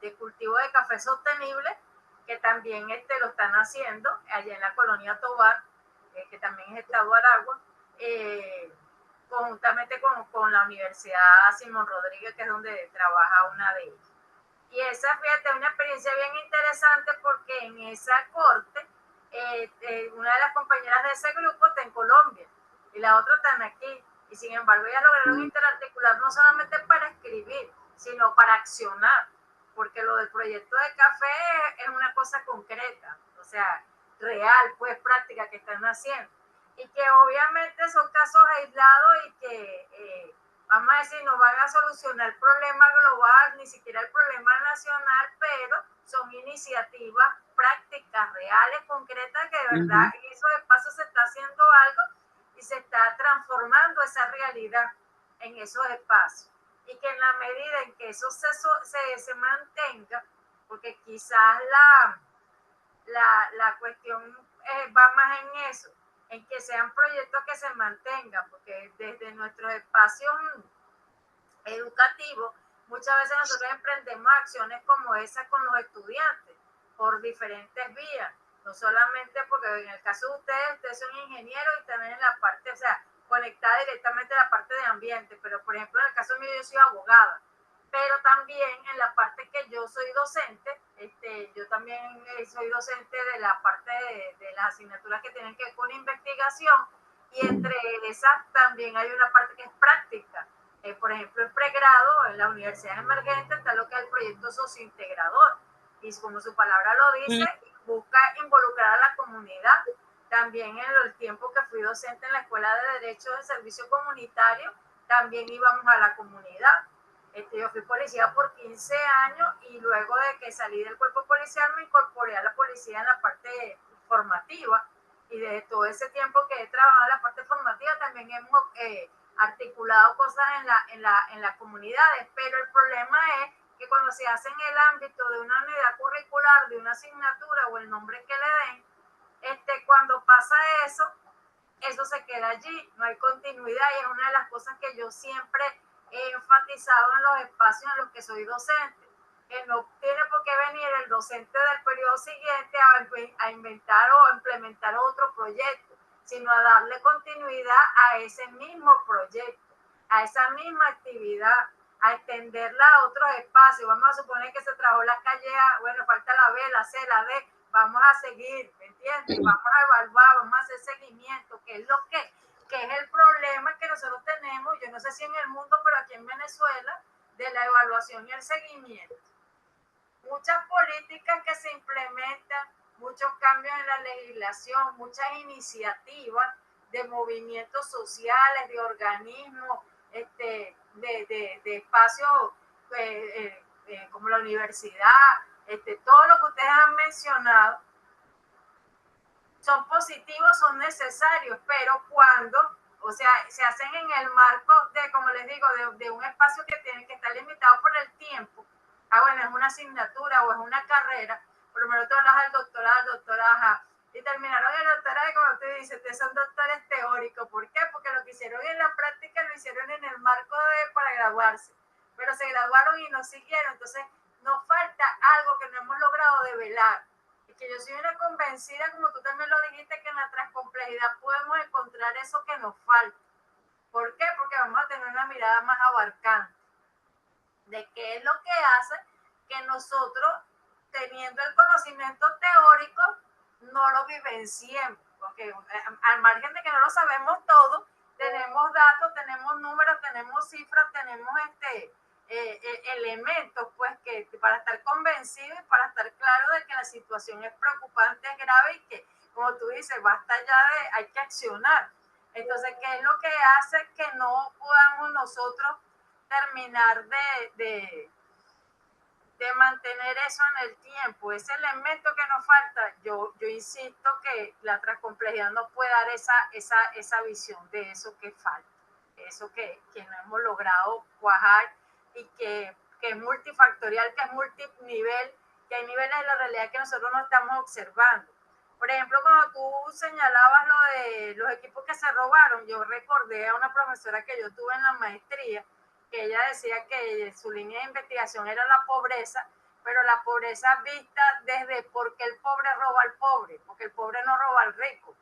de cultivo de café sostenible, que también lo están haciendo allá en la colonia Tobar, que también es Estado Aragua, conjuntamente con la Universidad Simón Rodríguez, que es donde trabaja una de ellas. Y esa, fíjate, es una experiencia bien interesante, porque en esa corte, una de las compañeras de ese grupo está en Colombia y la otra está aquí. Y sin embargo, ellas lograron interarticular no solamente para escribir, sino para accionar, porque lo del proyecto de café es una cosa concreta, o sea, real, pues práctica, que están haciendo. Y que obviamente son casos aislados y que vamos a decir, no van a solucionar el problema global, ni siquiera el problema nacional, pero son iniciativas prácticas, reales, concretas, que de verdad en esos espacios se está haciendo algo y se está transformando esa realidad en esos espacios. Y que en la medida en que eso se mantenga, porque quizás la cuestión va más en eso, en que sean proyectos que se mantengan, porque desde nuestros espacios educativos, muchas veces nosotros emprendemos acciones como esas con los estudiantes, por diferentes vías, no solamente porque en el caso de ustedes son ingenieros y también en la parte, o sea, conectada directamente a la parte de ambiente, pero por ejemplo en el caso mío yo soy abogada, pero también en la parte que yo soy docente, yo también soy docente de la parte de las asignaturas que tienen que ver con investigación, y entre esas también hay una parte que es práctica. Por ejemplo, en pregrado, en la Universidad Emergente, está lo que es el proyecto sociointegrador, y como su palabra lo dice, busca involucrar a la comunidad. También en el tiempo que fui docente en la Escuela de Derecho de Servicio Comunitario, también íbamos a la comunidad. Yo fui policía por 15 años, y luego de que salí del cuerpo policial me incorporé a la policía en la parte formativa, y desde todo ese tiempo que he trabajado en la parte formativa también hemos articulado cosas en las comunidades, pero el problema es que cuando se hace en el ámbito de una unidad curricular, de una asignatura o el nombre que le den, cuando pasa eso, eso se queda allí, no hay continuidad, y es una de las cosas que yo siempre he enfatizado en los espacios en los que soy docente, que no tiene por qué venir el docente del periodo siguiente a inventar o a implementar otro proyecto, sino a darle continuidad a ese mismo proyecto, a esa misma actividad, a extenderla a otros espacios. Vamos a suponer que se trabajó la calle A, bueno, falta la B, la C, la D, vamos a seguir, ¿me entiendes? Vamos a evaluar, vamos a hacer seguimiento, que es lo que es el problema que nosotros tenemos, yo no sé si en el mundo, pero aquí en Venezuela, de la evaluación y el seguimiento. Muchas políticas que se implementan, muchos cambios en la legislación, muchas iniciativas, de movimientos sociales, de organismos, de espacios como la universidad, todo lo que ustedes han mencionado, son positivos, son necesarios, pero cuando, o sea, se hacen en el marco de, como les digo, de un espacio que tiene que estar limitado por el tiempo. Bueno, es una asignatura o es una carrera, por lo menos tú hablas del doctorado, ajá, y terminaron el doctorado y como te dices, ustedes son doctores teóricos. ¿Por qué? Porque lo que hicieron en la práctica lo hicieron en el marco para graduarse, pero se graduaron y no siguieron. Entonces nos falta algo que no hemos logrado develar. Que yo soy una convencida, como tú también lo dijiste, que en la transcomplejidad podemos encontrar eso que nos falta. ¿Por qué? Porque vamos a tener una mirada más abarcante de qué es lo que hace que nosotros, teniendo el conocimiento teórico, no lo vivenciemos. Porque al margen de que no lo sabemos todo, tenemos datos, tenemos números, tenemos cifras, tenemos elementos, pues, que para estar convencidos y para estar claro de que la situación es preocupante, es grave y que, como tú dices, basta ya hay que accionar. Entonces, ¿qué es lo que hace que no podamos nosotros terminar de mantener eso en el tiempo? Ese elemento que nos falta, yo insisto que la transcomplejidad nos puede dar esa visión de eso que falta, eso que no hemos logrado cuajar y que es multifactorial, que es multinivel, que hay niveles de la realidad que nosotros no estamos observando. Por ejemplo, cuando tú señalabas lo de los equipos que se robaron, yo recordé a una profesora que yo tuve en la maestría, que ella decía que su línea de investigación era la pobreza, pero la pobreza vista desde por qué el pobre roba al pobre, porque el pobre no roba al rico,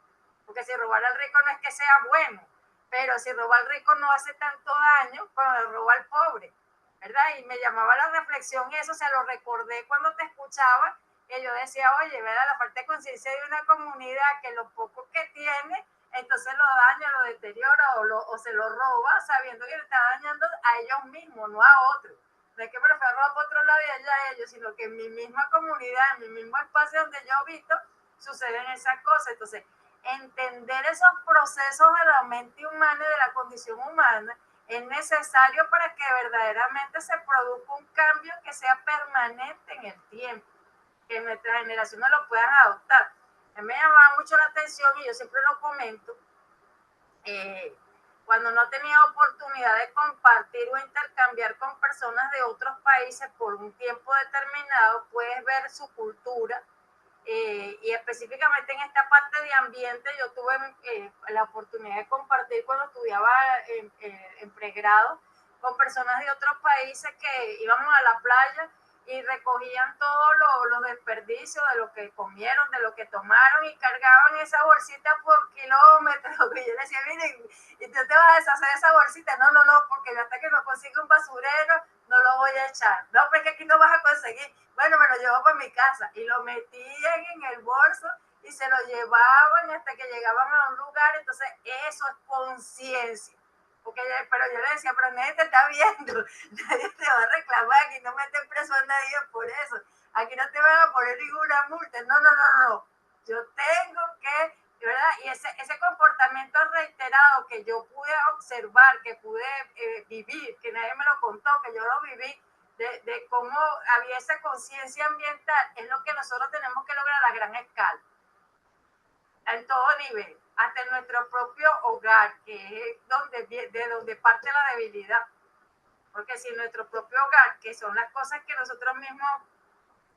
porque si robar al rico no es que sea bueno, pero si roba al rico no hace tanto daño cuando roba al pobre, ¿verdad? Y me llamaba la reflexión eso, se lo recordé cuando te escuchaba, que yo decía, oye, ¿verdad? La falta de conciencia de una comunidad que lo poco que tiene, entonces lo daña, lo deteriora o se lo roba sabiendo que le está dañando a ellos mismos, no a otros. No es que me lo fui a robar por otro lado y allá a ellos, sino que en mi misma comunidad, en mi mismo espacio donde yo habito, suceden esas cosas. Entonces, entender esos procesos de la mente humana y de la condición humana es necesario para que verdaderamente se produzca un cambio que sea permanente en el tiempo, que nuestras generaciones lo puedan adoptar. A mí me llamaba mucho la atención y yo siempre lo comento, cuando no tenía oportunidad de compartir o intercambiar con personas de otros países por un tiempo determinado, puedes ver su cultura, y específicamente en esta parte de ambiente yo tuve la oportunidad de compartir cuando estudiaba en pregrado con personas de otros países que íbamos a la playa y recogían todos los desperdicios de lo que comieron, de lo que tomaron y cargaban esa bolsita por kilómetros. Y yo decía, miren, ¿y tú te vas a deshacer de esa bolsita? No, porque hasta que no consiga un basurero no lo voy a echar. No, porque aquí no vas a conseguir. Bueno, me lo llevo para mi casa y lo metían en el bolso y se lo llevaban hasta que llegaban a un lugar. Entonces, eso es conciencia. Pero yo le decía, pero nadie te está viendo, nadie te va a reclamar, aquí no meten preso a nadie por eso, aquí no te van a poner ninguna multa, no, yo tengo que, ¿verdad? Y ese comportamiento reiterado que yo pude observar, que pude vivir, que nadie me lo contó, que yo lo viví, de cómo había esa conciencia ambiental, es lo que nosotros tenemos que lograr a gran escala, en todo nivel, hasta en nuestro propio hogar, que es de donde parte la debilidad. Porque si en nuestro propio hogar, que son las cosas que nosotros mismos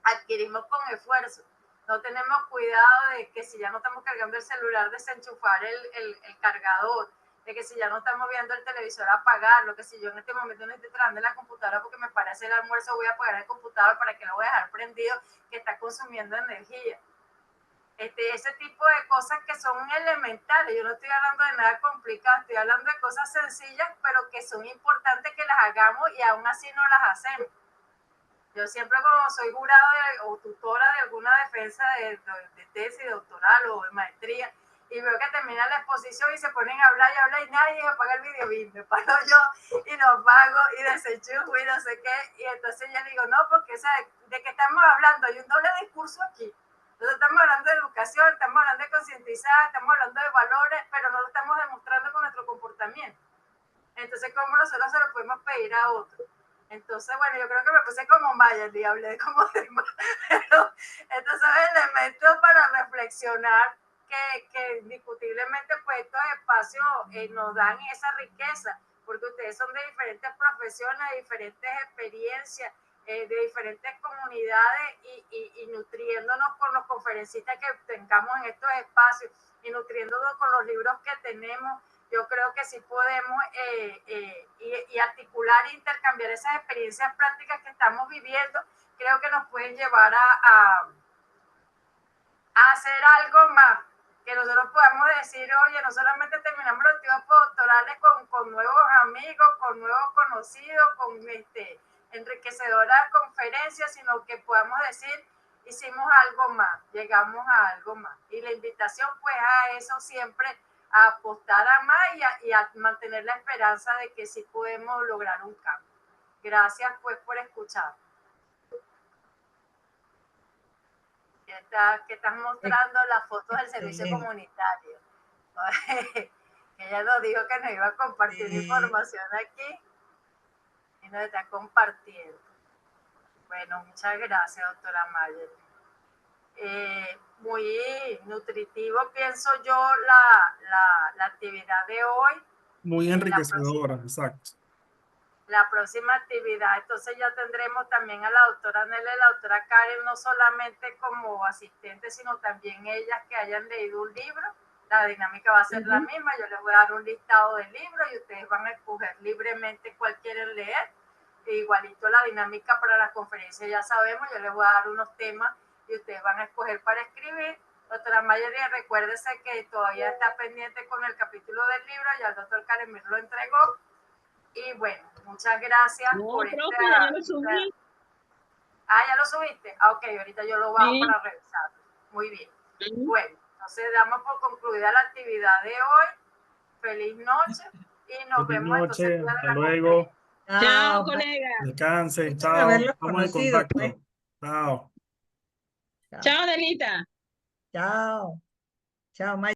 adquirimos con esfuerzo, no tenemos cuidado de que si ya no estamos cargando el celular, desenchufar el cargador, de que si ya no estamos viendo el televisor, apagarlo, que si yo en este momento no estoy trabajando en la computadora porque me parece el almuerzo, voy a apagar el computador para que lo voy a dejar prendido, que está consumiendo energía. Ese tipo de cosas que son elementales. Yo no estoy hablando de nada complicado, estoy hablando de cosas sencillas, pero que son importantes que las hagamos y aún así no las hacemos. Yo siempre, como soy jurado o tutora de alguna defensa de tesis, doctoral o de maestría, y veo que termina la exposición y se ponen a hablar y nadie apaga el video, me paro yo y lo apago y desenchufo y no sé qué, y entonces yo digo, no, porque o sea, de qué estamos hablando, hay un doble discurso aquí. Entonces estamos hablando de educación, estamos hablando de concientizar, estamos hablando de valores, pero no lo estamos demostrando con nuestro comportamiento. Entonces, ¿cómo nosotros se lo podemos pedir a otros? Entonces, bueno, yo creo que me puse como Maya, y hablé como de pero entonces elementos para reflexionar que indiscutiblemente pues estos espacios nos dan esa riqueza, porque ustedes son de diferentes profesiones, de diferentes experiencias, de diferentes comunidades y nutriéndonos con los conferencistas que tengamos en estos espacios y nutriéndonos con los libros que tenemos. Yo creo que sí podemos y articular e intercambiar esas experiencias prácticas que estamos viviendo, creo que nos pueden llevar a hacer algo más, que nosotros podamos decir, oye, no solamente terminamos los estudios postdoctorales con nuevos amigos, con nuevos conocidos, con enriquecedoras conferencias, sino que podamos decir, hicimos algo más, llegamos a algo más. Y la invitación pues a eso siempre, a apostar a más y a mantener la esperanza de que sí podemos lograr un cambio. Gracias pues por escuchar. Que estás mostrando las fotos del servicio comunitario. Ella nos dijo que nos iba a compartir información aquí y nos está compartiendo. Bueno, muchas gracias, doctora Mayer. Muy nutritivo, pienso yo, la actividad de hoy. Muy enriquecedora, exacto. La próxima actividad, entonces ya tendremos también a la doctora Nele y la doctora Karen, no solamente como asistentes, sino también ellas que hayan leído un libro. La dinámica va a ser la misma, yo les voy a dar un listado de libros y ustedes van a escoger libremente cuál quieren leer. E igualito la dinámica para la conferencia, ya sabemos, yo les voy a dar unos temas y ustedes van a escoger para escribir. Doctora Mayería, recuérdese que todavía está pendiente con el capítulo del libro, ya el doctor Karen lo entregó. Y bueno, muchas gracias por profe, esta... ya lo subí. Ah, ¿ya lo subiste? Ah, ok, ahorita yo lo bajo para revisarlo. Muy bien. Bueno, entonces damos por concluida la actividad de hoy. Feliz noche y nos vemos noche, entonces. hasta luego. Chao, colega. Descansen, chao. Haberlos Estamos en conocido, contacto. pues. Chao. Chao, Delita. Chao. Chao, Maya.